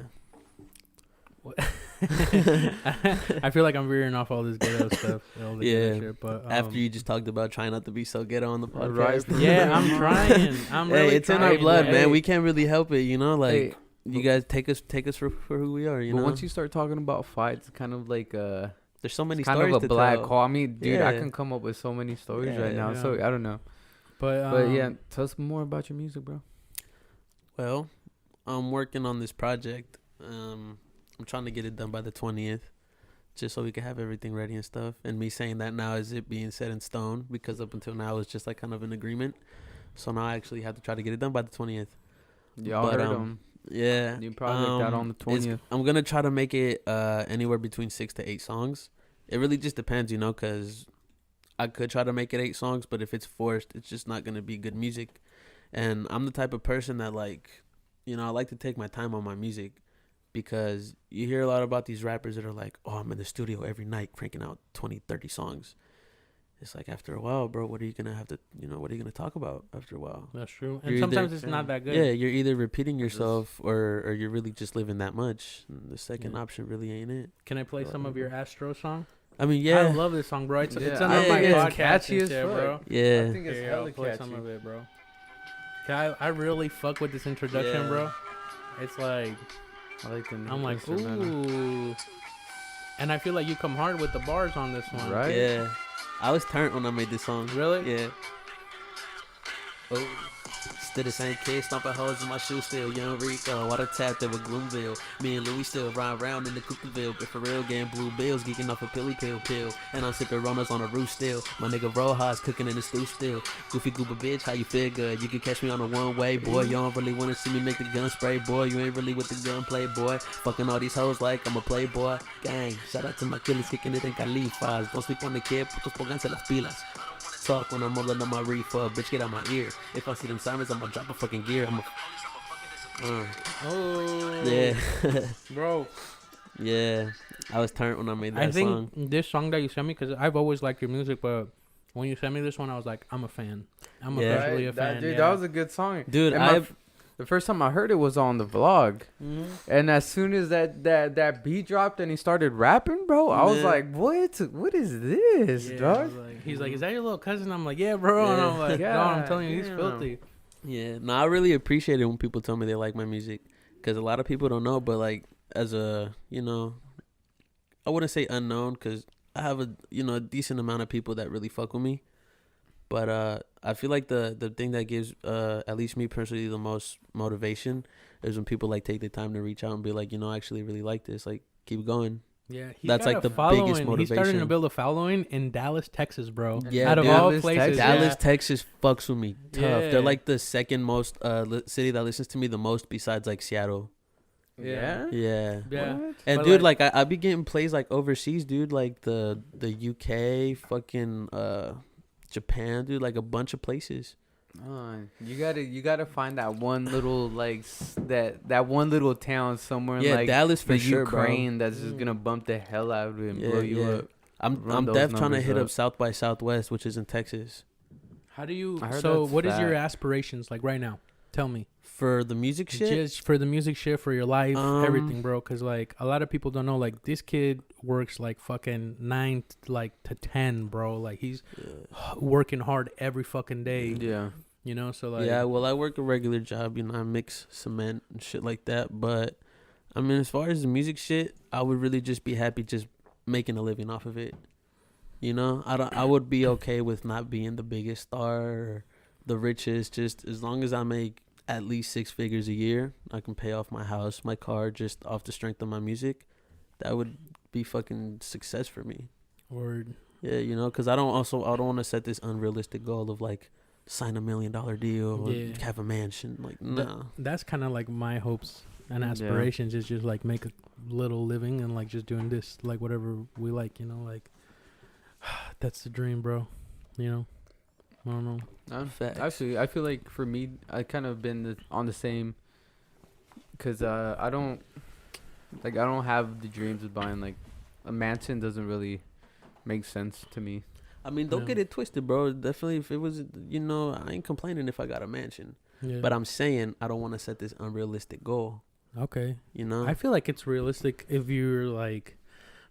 I feel like I'm veering off all this ghetto stuff. All this Yeah. ghetto shit, but After you just talked about trying not to be so ghetto on the podcast. Right. yeah, I'm trying. I'm really Hey, it's in our trying, blood, bro. man. Hey. We can't really help it, you know. Like Hey, you guys take us for who we are, you but know. once you start talking about fights, it's kind of like There's so many kind stories of a to black tell. hole. I mean, dude, I Yeah. can come up with so many stories right Yeah. now. So I don't know. But Yeah, tell us more about your music, bro. Well, I'm working on this project. I'm trying to get it done by the 20th, just so we can have everything ready and stuff. And me saying that now is it being set in stone, because up until now it's just like kind of an agreement. So now I actually have to try to get it done by the 20th. Y'all But, heard him. Yeah. New project out on the 20th. I'm gonna try to make it anywhere between 6 to 8 songs. It really just depends, you know, because I could try to make it 8 songs, but if it's forced, it's just not gonna be good music. And I'm the type of person that, like, you know, I like to take my time on my music, because you hear a lot about these rappers that are like, oh, I'm in the studio every night cranking out 20, 30 songs. It's like, after a while, bro, what are you gonna have to, you know, what are you gonna talk about after a while? that's true. And You're sometimes either- it's not that good. Yeah, you're either repeating yourself or you're really just living that much. And the second Yeah. option really ain't it. Can I play some of your Astro song? I mean, I yeah, love this song, bro. It's Yeah, under I my think it's podcast catchy and as shit, fuck. bro. yeah. I think it's Here, hella I'll play catchy. some of it, bro. I really fuck with this introduction, Yeah. bro. It's like I like the new I'm like, instrumental. ooh. And I feel like you come hard with the bars on this one. Right? Yeah, I was turned when I made this song. Really? Yeah. Oh, still the same kid, stomping holes in my shoes still. Young Rixo, water tapped there with Gloomville. Me and Louis still ride around in the Coopaville, but for real, getting blue bills, geeking off a pilly pill. And I'm sipping Ronas on a roof still. My nigga Rojas cooking in the stew still. Goofy goober bitch, how you feel good? You can catch me on a one way, boy. You don't really wanna see me make the gun spray, boy. You ain't really with the gunplay, boy. Fucking all these hoes like I'm a playboy. Gang, shout out to my killers kicking it in Califas. Don't sleep on the kid, putos pónganse las pilas. Talk when I'm rolling on my reefer, bitch, get out my ear. If I see them sirens, I'ma drop a fucking gear. Oh. Yeah. Bro. Yeah. I was turned when I made that I think song. this song that you sent me, because I've always liked your music, but when you sent me this one, I was like, I'm a fan. I'm Yeah. officially a Right? fan. Dude, yeah. that was a good song. Dude, And the first time I heard it was on the vlog. And as soon as that beat dropped and he started rapping, bro, I was Yeah. like, what is this, Yeah, dog? he's like, is that your little cousin? I'm like, yeah, bro. And I'm like, Yeah. no, I'm telling you, he's Damn. filthy. Yeah. No, I really appreciate it when people tell me they like my music. Because a lot of people don't know, but like, as a, you know, I wouldn't say unknown, because I have a, you know, a decent amount of people that really fuck with me. But I feel like the thing that gives at least me personally the most motivation is when people like take the time to reach out and be like, you know, I actually really like this. Like, keep going. Yeah, That's got like a the following. biggest He's starting to motivation. build a following in Dallas, Texas, bro. Yeah, out of dude. all Dallas, places, Texas. Dallas, yeah. Texas fucks with me tough. Yeah. They're like the second most city that listens to me the most besides like Seattle. Yeah? Yeah. Yeah. What? And But, dude, like I be getting plays like overseas, dude, like the UK, fucking Japan, dude, like a bunch of places. You gotta find that one little like that one little town somewhere in Yeah, like Dallas for the sure, bro. Ukraine that's just gonna bump the hell out of it and Yeah, blow you yeah. up. I'm Run those def trying to numbers hit up. up South by Southwest, which is in Texas. How do you? I heard So, that's what is your fat. aspirations like right now? Tell me. For the music shit, Just for the music shit, for your life, Um, everything, bro. Because like a lot of people don't know, like this kid works like fucking 9 to 10, bro. Like he's working hard every fucking day. Yeah. You know, so like yeah, well, I work a regular job, you know, I mix cement and shit like that. But I mean, as far as the music shit, I would really just be happy just making a living off of it. You know, I would be okay with not being the biggest star or the richest, just as long as I make at least 6 figures a year. I can pay off my house, my car, just off the strength of my music. That would be fucking success for me. Word. Yeah, you know, because I don't want to set this unrealistic goal of like sign $1 million deal or Yeah. have a mansion. Like, nah. That's kind of like my hopes and Yeah. aspirations is just like make a little living and like just doing this, like whatever we like, you know, like that's the dream, bro. You know, I don't know. Facts. Actually, I feel like for me, I kind of been on the same. Cause I don't have the dreams of buying like a mansion. Doesn't really make sense to me. I mean, don't Yeah. get it twisted, bro. Definitely, if it was, you know, I ain't complaining if I got a mansion. Yeah. But I'm saying I don't want to set this unrealistic goal. Okay. You know, I feel like it's realistic if you're like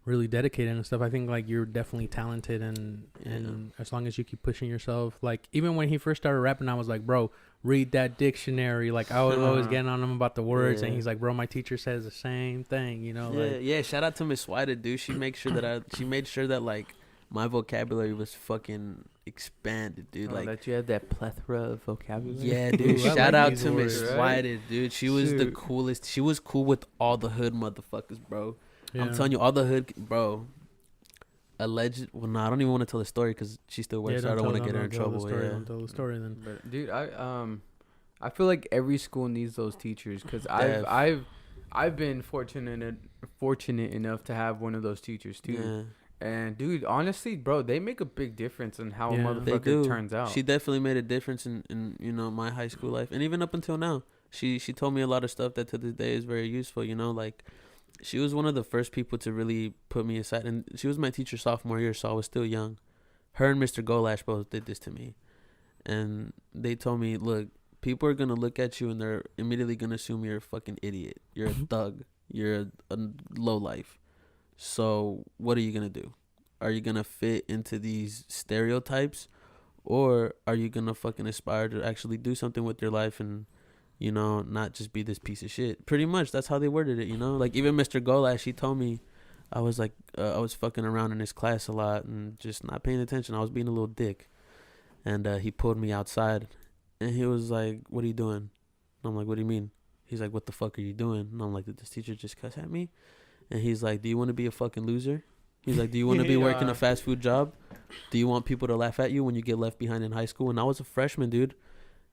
really dedicated and stuff. I think like you're definitely talented, and as long as you keep pushing yourself, like even when he first started rapping, I was like, bro, read that dictionary. Like I was always getting on him about the words, and he's like, bro, my teacher says the same thing, you know. Yeah. Shout out to Miss White, dude. She made sure that like my vocabulary was fucking expanded, dude. Like that you had that plethora of vocabulary. yeah, dude. Ooh, I Shout like out these to words. Miss Right? White, dude. She was the coolest. She was cool with all the hood motherfuckers, bro. Yeah. I'm telling you, all the hood, bro. Alleged. Well, no, I don't even want to tell the story because she still works. So I don't want to get her in trouble. Don't tell the story then. But dude, I feel like every school needs those teachers because I've been fortunate enough to have one of those teachers too. Yeah. And dude, honestly, bro, they make a big difference in how a Yeah. They motherfucker do. turns out. She definitely made a difference in you know my high school life, and even up until now, she told me a lot of stuff that to this day is very useful. You know, like she was one of the first people to really put me aside, and she was my teacher sophomore year, so I was still young. Her and Mr. Golash both did this to me, and they told me, look, people are gonna look at you and they're immediately gonna assume you're a fucking idiot, you're a thug, you're a low life. So what are you gonna do? Are you gonna fit into these stereotypes, or are you gonna fucking aspire to actually do something with your life and, you know, not just be this piece of shit? Pretty much, that's how they worded it, you know. Like even Mr. Golash, he told me, I was like, I was fucking around in his class a lot and just not paying attention. I was being a little dick, and he pulled me outside, and he was like, "What are you doing?" And I'm like, "What do you mean?" He's like, "What the fuck are you doing?" And I'm like, "Did this teacher just cuss at me?" And he's like, "Do you want to be a fucking loser?" He's like, "Do you want to be working a fast food job? Do you want people to laugh at you when you get left behind in high school?" And I was a freshman, dude.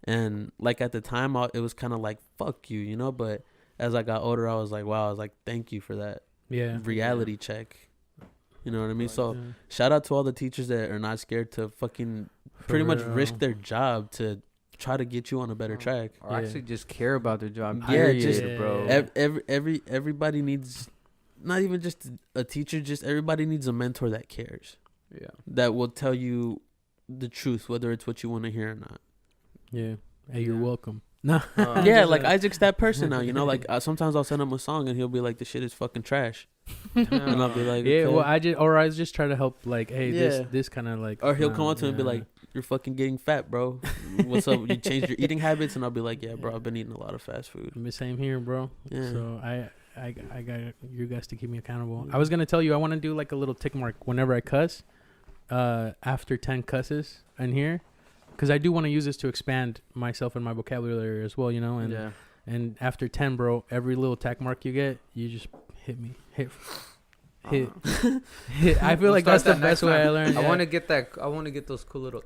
And like at the time, it was kind of like, fuck you, you know? But as I got older, I was like, wow, I was like, thank you for that reality check. You know what I mean? So shout out to all the teachers that are not scared to fucking pretty much risk their job to try to get you on a better track. Or actually just care about their job. Yeah, just bro. Everybody needs, not even just a teacher, just everybody needs a mentor that cares. Yeah. That will tell you the truth, whether it's what you want to hear or not. Yeah. Hey, you're welcome. No. Yeah, like Isaac's that person now, you know. Like sometimes I'll send him a song and he'll be like, "This shit is fucking trash," and I'll be like, yeah. okay. Well, I just try to help. Like, hey, this kind of like. Or he'll come up to me and be like, "You're fucking getting fat, bro. What's up? You changed your eating habits?" And I'll be like, "Yeah, bro. I've been eating a lot of fast food." Same here, bro. Yeah. So I got you guys to keep me accountable. I was gonna tell you I want to do like a little tick mark whenever I cuss, after 10 cusses in here. Because I do want to use this to expand myself and my vocabulary as well, you know. And after 10, bro, every little tack mark you get, you just hit me. Hit. I feel like that's the best way I learned. I want to get that. I want to get those cool little.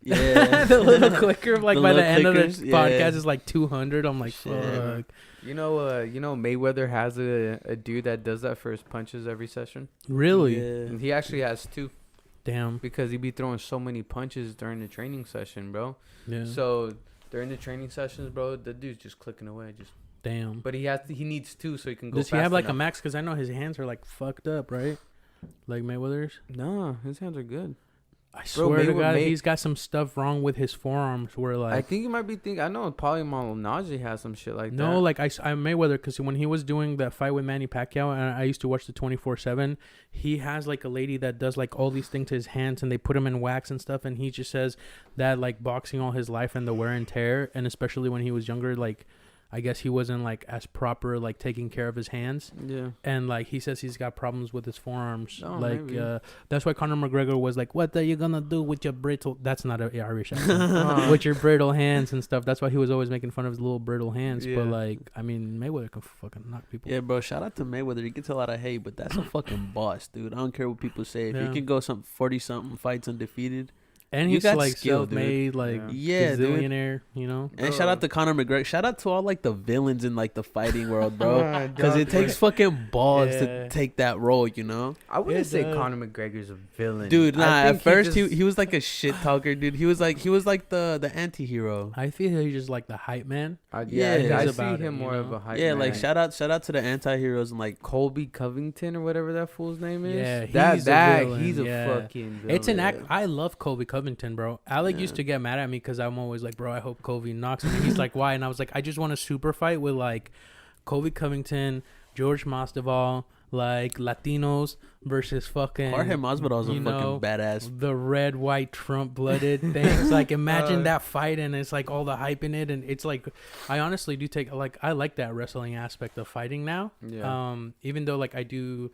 Yeah. The little clicker, like by the end clickers, of the podcast, is like 200. I'm like, fuck. You know, Mayweather has a dude that does that for his punches every session. Really? Yeah. And he actually has 2. Damn. Because he be throwing so many punches during the training session, bro. Yeah. So during the training sessions, bro, the dude's just clicking away, just. Damn. But he needs 2 so he can go. Does he have like a max? Because I know his hands are like fucked up, right? Like Mayweather's. No, his hands are good. I swear to God, he's got some stuff wrong with his forearms. Where like I think you might be thinking. I know Malignaggi has some shit like that. No, like I Mayweather, because when he was doing that fight with Manny Pacquiao, and I used to watch the 24/7. He has like a lady that does like all these things to his hands, and they put him in wax and stuff. And he just says that like boxing all his life and the wear and tear, and especially when he was younger, like I guess he wasn't like as proper like taking care of his hands. Yeah. And like he says he's got problems with his forearms. Oh, like maybe. That's why Conor McGregor was like, "What are you gonna do with your brittle?" That's not a Irish accent. With your brittle hands and stuff. That's why he was always making fun of his little brittle hands. Yeah. But like, I mean, Mayweather can fucking knock people. Yeah, bro. Shout out to Mayweather. He gets a lot of hate, but that's a fucking boss, dude. I don't care what people say. If you can go 40-something fights undefeated. And You he's got like skill, self-made, dude. like Yeah, dude. gazillionaire, you know. And shout out to Conor McGregor. Shout out to all like the villains in like the fighting world, bro. Because it takes fucking balls to take that role, you know. I wouldn't It say does. Conor McGregor's a villain, Dude, nah. I think At first, just- he was like a shit talker, dude. He was like the anti-hero. I feel he's just like the hype man. Yeah, I he's see about him it, more you of know? a hype Yeah, man. like shout out to the anti-heroes and like Colby Covington or whatever that fool's name is. Yeah, he's a villain, he's a yeah. fucking villain. It's an act. I love Colby Covington, bro. Alec used to get mad at me because I'm always like, bro, I hope Colby knocks me. He's like, why? And I was like, I just want a super fight with like Colby Covington, George Masvidal, like Latinos versus fucking Jorge Masvidal's a you fucking know, badass. the red, white, Trump blooded things. Like imagine that fight, and it's like all the hype in it, and it's like I honestly do take like I like that wrestling aspect of fighting now. Yeah. Even though like I do,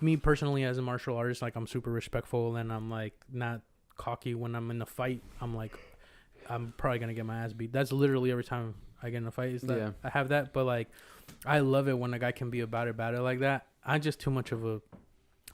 me personally as a martial artist, like I'm super respectful and I'm like not cocky when I'm in the fight. I'm like I'm probably gonna get my ass beat. That's literally every time I get in a fight. Is that I have that, but like I love it when a guy can be about it like that. I'm just too much of a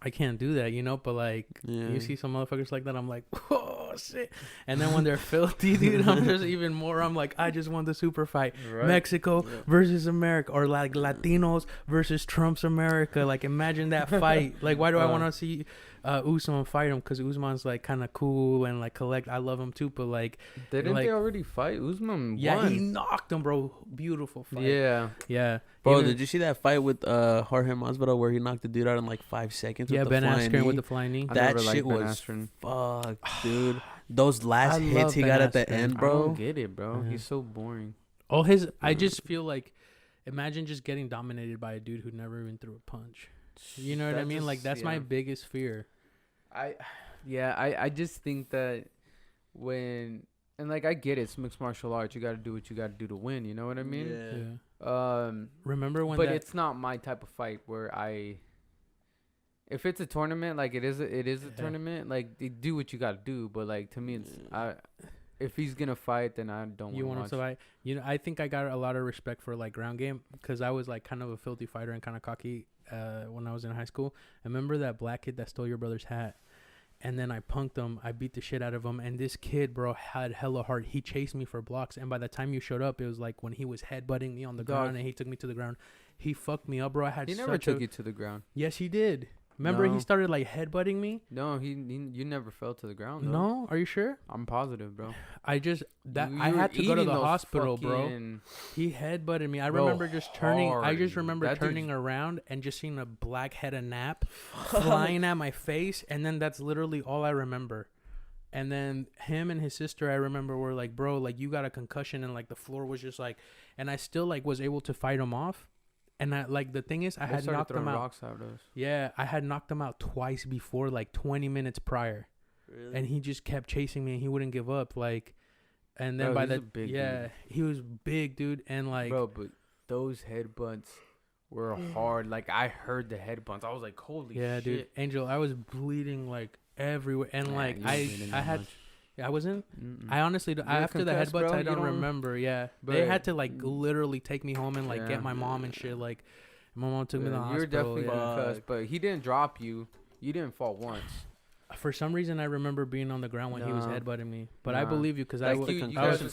I can't do that, you know. But like you see some motherfuckers like that, I'm like, oh shit. And then when they're filthy, dude, I'm just even more. I'm like, I just want the super fight, Mexico versus America, or like Latinos versus Trump's America. Like imagine that fight. Like why do I want to see Usman fight him? Because Usman's like kind of cool and like collect. I love him too, but like didn't like, they already fight? Usman won. He knocked him, bro. Beautiful fight. Yeah. Bro, did you see that fight with Jorge Masvidal where he knocked the dude out in like 5 seconds? Yeah, with Ben the flying Askren knee? with the flying knee. That shit was fucked, dude. Those last hits he got at the end, bro. I don't get it, bro. He's so boring. Oh, his. I just feel like, imagine just getting dominated by a dude who never even threw a punch. You know what I mean? Like that's my biggest fear. I just think that when and like I get it, it's mixed martial arts. You got to do what you got to do to win. You know what I mean? Yeah. Remember when? But it's not my type of fight where I. If it's a tournament, like it is a tournament. Like they do what you got to do, but like to me, it's if he's gonna fight, then I don't. You want him to fight? You know, I think I got a lot of respect for like ground game because I was like kind of a filthy fighter and kind of cocky when I was in high school. I remember that black kid that stole your brother's hat. And then I punked him. I beat the shit out of him. And this kid, bro, had hella heart. He chased me for blocks. And by the time you showed up, it was like when he was headbutting me on the ground and he took me to the ground. He fucked me up, bro. He never took you to the ground. Yes, he did. Remember he started like headbutting me? No, you never fell to the ground, though. No? Are you sure? I'm positive, bro. I had to go to the hospital, bro. He headbutted me. I remember just turning. I just remember turning around and just seeing a black head of nap flying at my face, and then that's literally all I remember. And then him and his sister, I remember, were like, "Bro, like you got a concussion," and like the floor was just like, and I still like was able to fight him off. And I, like the thing is, I had knocked him out. Rocks at us. Yeah, I had knocked him out twice before, like 20 minutes prior. Really? And he just kept chasing me, and he wouldn't give up. Like, and then dude. He was big, dude, and like, bro, but those headbutts were hard. Like I heard the headbutts, I was like, holy shit. Yeah, dude, Angel, I was bleeding like everywhere, and like I had. Yeah, I wasn't. I honestly, after the headbutts, bro? I don't remember. Yeah, but they had to like literally take me home and like get my mom and shit. Like, my mom took me to the hospital. You were definitely concussed, but he didn't drop you. You didn't fall once. For some reason, I remember being on the ground when he was headbutting me. But I believe you because I was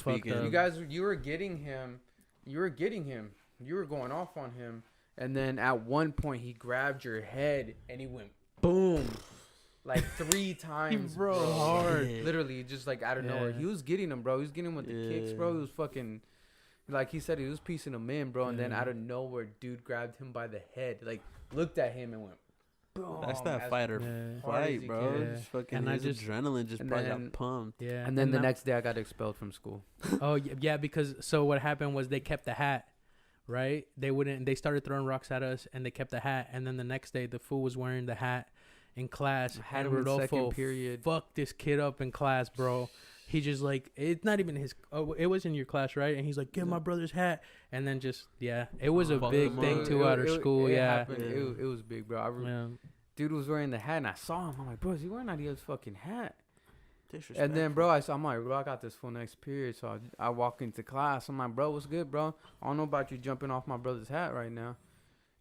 fucked up. You guys, you were getting him. You were going off on him, and then at one point he grabbed your head and he went boom. Like 3 times, bro. Hard. Literally, just like out of nowhere. He was getting him, bro. He was getting him with the kicks, bro. He was fucking, like he said, he was piecing him in, bro. And then out of nowhere, dude grabbed him by the head, like looked at him and went, boom. That's that fight or flight, bro. Yeah. Fucking and his adrenaline just probably got pumped. Yeah. And then the next day, I got expelled from school. Oh yeah, because so what happened was they kept the hat, right? They started throwing rocks at us, and they kept the hat. And then the next day, the fool was wearing the hat in class. Had him in second period. Fucked this kid up in class, bro. He just like, it's not even his. Oh, it was in your class, right? And he's like, "Get my brother's hat," and then just it was a big thing too out of school. It was big, bro. Dude was wearing the hat, and I saw him. I'm like, bro, is he wearing Adios fucking hat? And then, bro, I'm like, bro, I got this full next period, so I walk into class. I'm like, bro, what's good, bro? I don't know about you jumping off my brother's hat right now.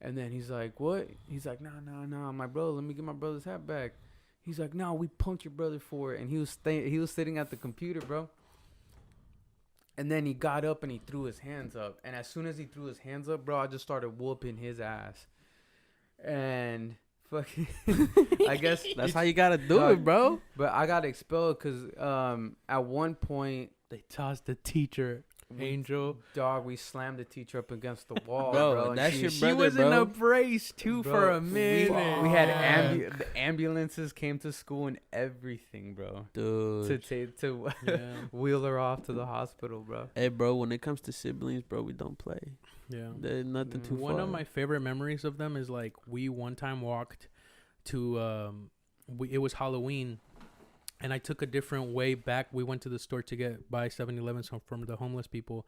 And then he's like, what? He's like, no. I'm like, bro, let me get my brother's hat back. He's like, no, we punked your brother for it. And he was sitting at the computer, bro. And then he got up and he threw his hands up. And as soon as he threw his hands up, bro, I just started whooping his ass. And fucking, I guess that's how you gotta do it, bro. But I got expelled because at one point they tossed the teacher. Angel, dog, we slammed the teacher up against the wall, bro. That's your brother, she was bro. in a brace too, bro, for a minute. We had the ambulances came to school and everything, bro. Dude, to wheel her off to the hospital, bro. Hey, bro, when it comes to siblings, bro, we don't play. Yeah. There's nothing too One far. of my favorite memories of them is like we one time walked to it was Halloween, and I took a different way back. We went to the store to buy 7-Elevens from the homeless people,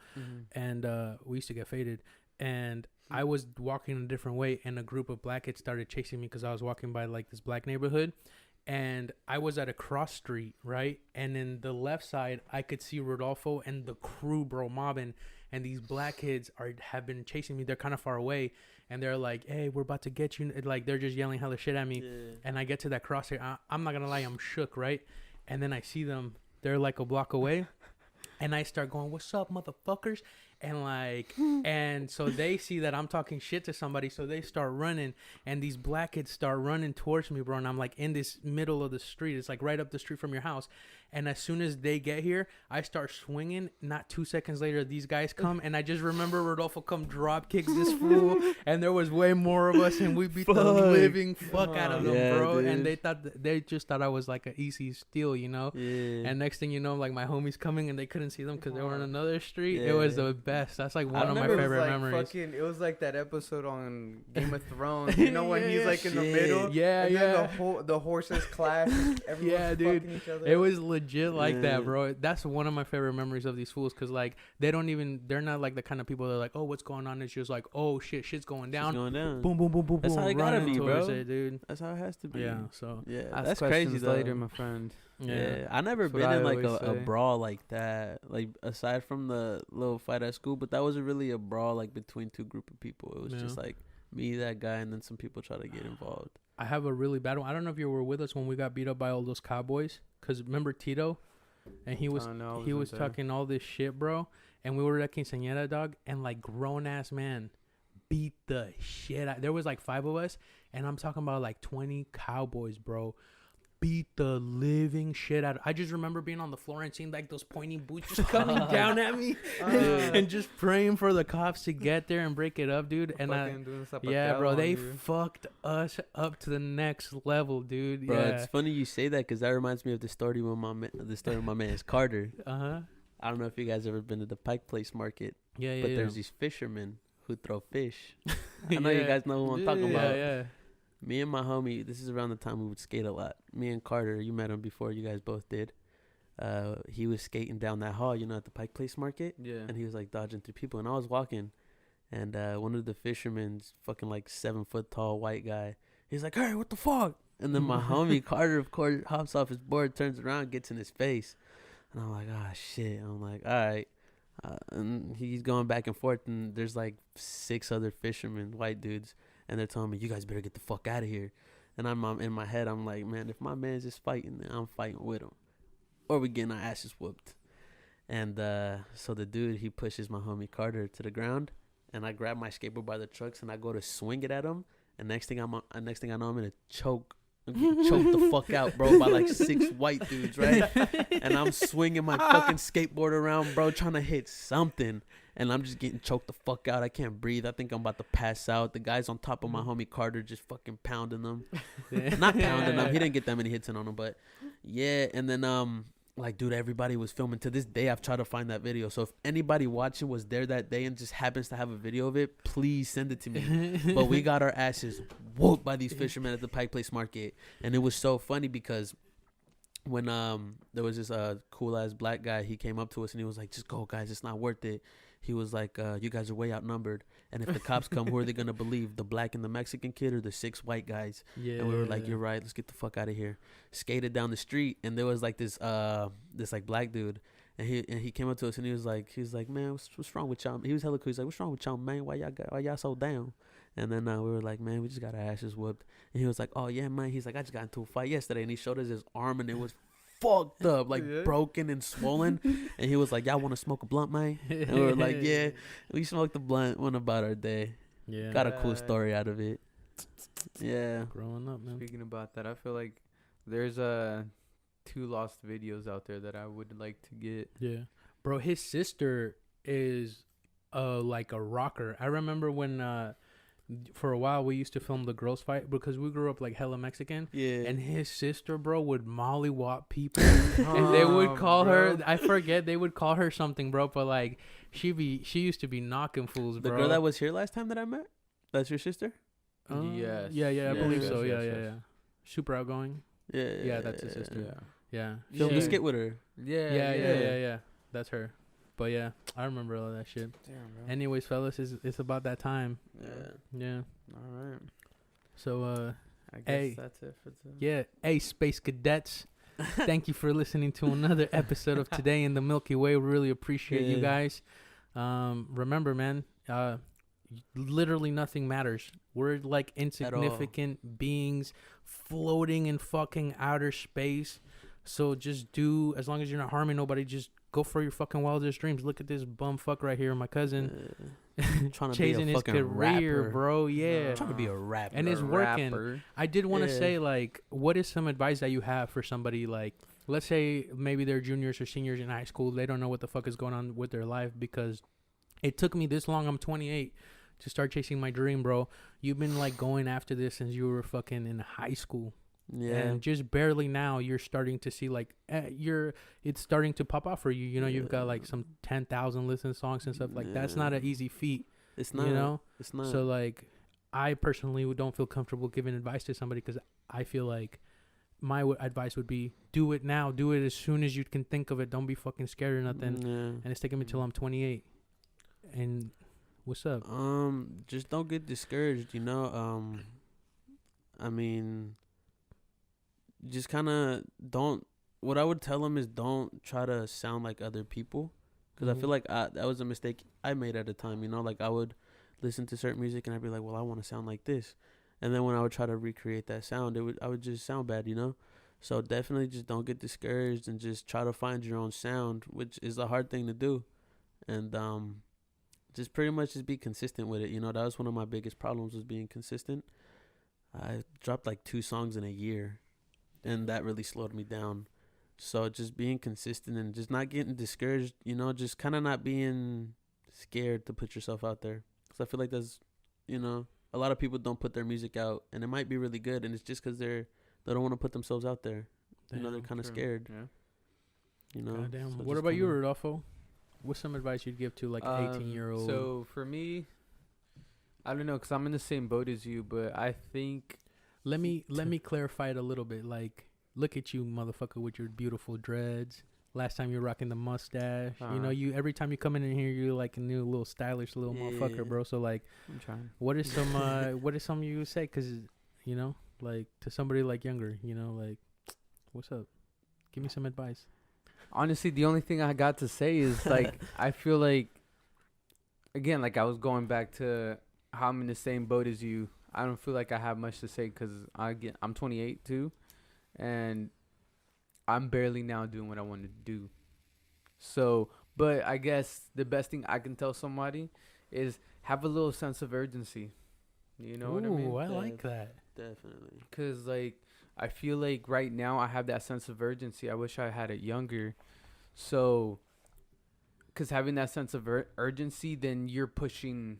and we used to get faded. And I was walking a different way, and a group of black kids started chasing me because I was walking by like this black neighborhood, and I was at a cross street, right? And in the left side, I could see Rodolfo and the crew, bro, mobbing. And these black kids have been chasing me. They're kind of far away, and they're like, "Hey, we're about to get you." Like they're just yelling hella shit at me. Yeah. And I get to that crosshair. I'm not gonna lie, I'm shook, right? And then I see them. They're like a block away, and I start going, "What's up, motherfuckers?" And like, and so they see that I'm talking shit to somebody, so they start running, and these black kids start running towards me, bro. And I'm like in this middle of the street. It's like right up the street from your house. And as soon as they get here, I start swinging. Not 2 seconds later, these guys come, and I just remember Rodolfo come drop kicks this fool, and there was way more of us, and we beat the living fuck out of them, Yeah, bro. dude. And they just thought I was like an easy steal, you know. Yeah. And next thing you know, like my homies coming, and they couldn't see them because they were on another street. It was the best. That's like one of my favorite memories. It was like that episode on Game of Thrones. You know when he's like in the middle. Yeah, and yeah. Then the horses clash. Everyone's Yeah, dude. fucking each other. It was legit like Yeah. that, bro. That's one of my favorite memories of these fools, because like they're not like the kind of people that are like, oh, what's going on? It's just like, oh shit's going down. It's going down. Boom, boom, boom, boom, That's boom. how it gotta running be, towards bro. it, dude. That's how it has to be. Yeah. So Yeah. Ask That's questions crazy though. later, my friend. Yeah. I never That's what been I in like always a say. brawl like that. Like aside from the little fight at school, but that wasn't really a brawl like between two group of people. It was just like me, that guy, and then some people try to get involved. I have a really bad one. I don't know if you were with us when we got beat up by all those cowboys. Cause remember Tito, and he was talking all this shit, bro. And we were at Quinceañera, dog, and like grown ass man beat the shit out. There was like 5 of us, and I'm talking about like 20 cowboys, bro. Beat the living shit out. I just remember being on the floor and seeing like those pointy boots just coming down at me, and just praying for the cops to get there and break it up, dude. And bro, they fucked us up to the next level, dude. Bro, yeah. it's funny you say that because that reminds me of the story with my man is Carter. I don't know if you guys ever been to the Pike Place Market. Yeah. But there's these fishermen who throw fish. I know you guys know who I'm talking about. Yeah. Me and my homie, this is around the time we would skate a lot. Me and Carter, you met him before, you guys both did. He was skating down that hall, at the Pike Place Market. Yeah. And he was like dodging through people. And I was walking, and one of the fishermen's fucking like 7 foot tall white guy, he's like, "Hey, what the fuck?" And then my homie Carter, of course, hops off his board, turns around, gets in his face. And I'm like, ah, shit. I'm like, all right. And he's going back and forth, and there's like 6 other fishermen, white dudes. And they're telling me, you guys better get the fuck out of here. And I'm in my head, I'm like, man, if my man's just fighting, then I'm fighting with him. Or we getting our asses whooped. And so the dude, he pushes my homie Carter to the ground. And I grab my skateboard by the trucks, and I go to swing it at him. And next thing I know, I'm going to choke the fuck out, bro, by like 6 white dudes, right? And I'm swinging my fucking skateboard around, bro, trying to hit something. And I'm just getting choked the fuck out. I can't breathe. I think I'm about to pass out. The guy's on top of my homie Carter just fucking pounding them. Not pounding them. He didn't get that many hits in on him, but yeah. And then, like, dude, everybody was filming. To this day, I've tried to find that video. So if anybody watching was there that day and just happens to have a video of it, please send it to me. But we got our asses whooped by these fishermen at the Pike Place Market. And it was so funny because when there was this cool ass black guy, he came up to us and he was like, "Just go, guys, it's not worth it." He was like, "You guys are way outnumbered, and if the cops come, who are they gonna believe, the black and the Mexican kid or the 6 white guys?" Yeah. And we were like, "You're right, let's get the fuck out of here." Skated down the street, and there was like this like black dude, and he came up to us and he was like, "Man, what's wrong with y'all?" He was hella cool. He's like, "What's wrong with y'all, man? Why y'all so down?" And then we were like, "Man, we just got our asses whooped." And he was like, "Oh yeah, man." He's like, "I just got into a fight yesterday," and he showed us his arm, and it was fucked up, like broken and swollen. And he was like, "Y'all want to smoke a blunt, man?" And we were like, "Yeah." We smoked the blunt, went about our day. Yeah, got a cool story out of it. Yeah, growing up, man. Speaking about that, I feel like there's 2 lost videos out there that I would like to get. Yeah, bro, his sister is like a rocker. I remember when for a while we used to film the girls fight because we grew up like hella Mexican. Yeah. And his sister, bro, would mollywop people, and they would call her. I forget they would call her something, bro. But like she used to be knocking fools, The bro. girl that was here last time that I met. That's your sister. Yes. Yeah, I believe yes, so. yes, Yeah. yes. Super outgoing. Yeah. That's his sister. Yeah. Filmed She- a skit with her. Yeah. That's her. But yeah, I remember all that shit. Damn, bro. Anyways, fellas, it's about that time. Yeah. Yeah. All right. So I guess Hey. that's it for today. yeah. Hey, space cadets. Thank you for listening to another episode of Today in the Milky Way. We really appreciate you Yeah. guys. Remember, man, literally nothing matters. We're like insignificant beings floating in fucking outer space. So just do, as long as you're not harming nobody, just go for your fucking wildest dreams. Look at this bum fuck right here, my cousin. Trying to Chasing be a his fucking career, rapper. bro. Yeah. Trying to be a rapper. And it's working. Rapper. I did want to Yeah. say, like, what is some advice that you have for somebody, like, let's say maybe they're juniors or seniors in high school. They don't know what the fuck is going on with their life because it took me this long. I'm 28 to start chasing my dream, bro. You've been, like, going after this since you were fucking in high school. Yeah. And just barely now you're starting to see, like, it's starting to pop out for you. You know, you've got, like, some 10,000 listened songs and stuff. Like, that's not an easy feat. It's not. You know? It's not. So, like, I personally don't feel comfortable giving advice to somebody because I feel like my advice would be do it now. Do it as soon as you can think of it. Don't be fucking scared or nothing. Yeah. And it's taking me till I'm 28. And what's up? Just don't get discouraged, you know. I mean, just kind of don't. What I would tell them is don't try to sound like other people, because I feel like that was a mistake I made at the time. You know, like I would listen to certain music and I'd be like, well, I want to sound like this, and then when I would try to recreate that sound, I would just sound bad, you know. So definitely just don't get discouraged and just try to find your own sound, which is a hard thing to do, and just pretty much just be consistent with it. You know, that was one of my biggest problems, was being consistent. I dropped like 2 songs in a year, and that really slowed me down. So just being consistent and just not getting discouraged, you know, just kind of not being scared to put yourself out there. Because I feel like there's, you know, a lot of people don't put their music out, and it might be really good, and it's just because they don't want to put themselves out there. You know, they're kind of scared. Yeah. You know. Goddamn. So What just about you, kinda- Rodolfo? What's some advice you'd give to like an 18-year-old? So for me, I don't know, because I'm in the same boat as you, but I think let me clarify it a little bit. Like, look at you, motherfucker, with your beautiful dreads. Last time you were rocking the mustache. You know, you every time you come in here, you're like a new little stylish little motherfucker, bro. So like, I'm trying. what is some what is something you would say? Because you know, like to somebody like younger, you know, like, what's up? Give me some advice. Honestly, the only thing I got to say is like I feel like, again, like I was going back to how I'm in the same boat as you. I don't feel like I have much to say because I'm 28 too, and I'm barely now doing what I want to do. So, but I guess the best thing I can tell somebody is have a little sense of urgency. You know what I mean? I like that. Definitely. Because, like, I feel like right now I have that sense of urgency. I wish I had it younger. So, because having that sense of urgency, then you're pushing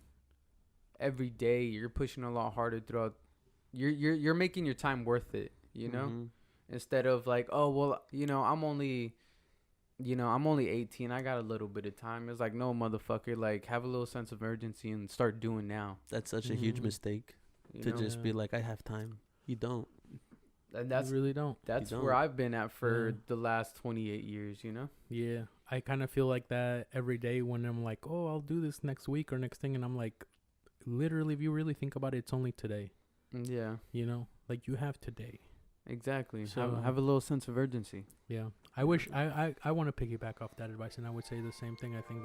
every day. You're pushing a lot harder throughout. You're making your time worth it, you know? Mhm. Instead of like, oh, well, I'm only 18. I got a little bit of time. It's like, no, motherfucker. Like, have a little sense of urgency and start doing now. That's such a huge mistake. You To know? just be like, I have time. You don't. And that's you really don't. That's You where don't. I've been at for Yeah. the last 28 years, you know? Yeah, I kind of feel like that every day when I'm like, oh, I'll do this next week or next thing, and I'm like, literally, if you really think about it, it's only today. Yeah, You know, like you have today. exactly. So- have a little sense of urgency. Yeah, I wish I want to piggyback off that advice, and I would say the same thing. I think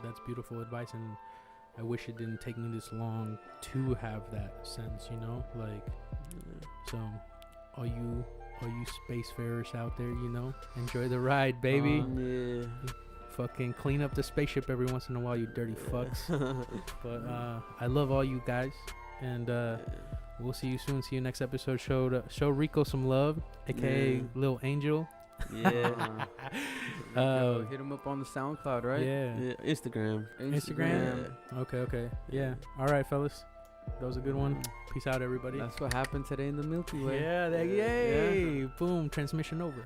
that's beautiful advice, and I wish it didn't take me this long to have that sense. You know, like, so all you spacefarers out there, you know, enjoy the ride, baby. Yeah. Fucking clean up the spaceship every once in a while, you dirty fucks. But I love all you guys, and we'll see you soon. See you next episode. Show Rixo some love, aka Lil Angel. Yeah. Hit him up on the SoundCloud, right? Yeah. Yeah. Instagram. Instagram? Okay. Yeah. All right, fellas. That was a good one. Peace out, everybody. That's what happened today in the Milky Way. Yeah, yay! Boom, transmission over.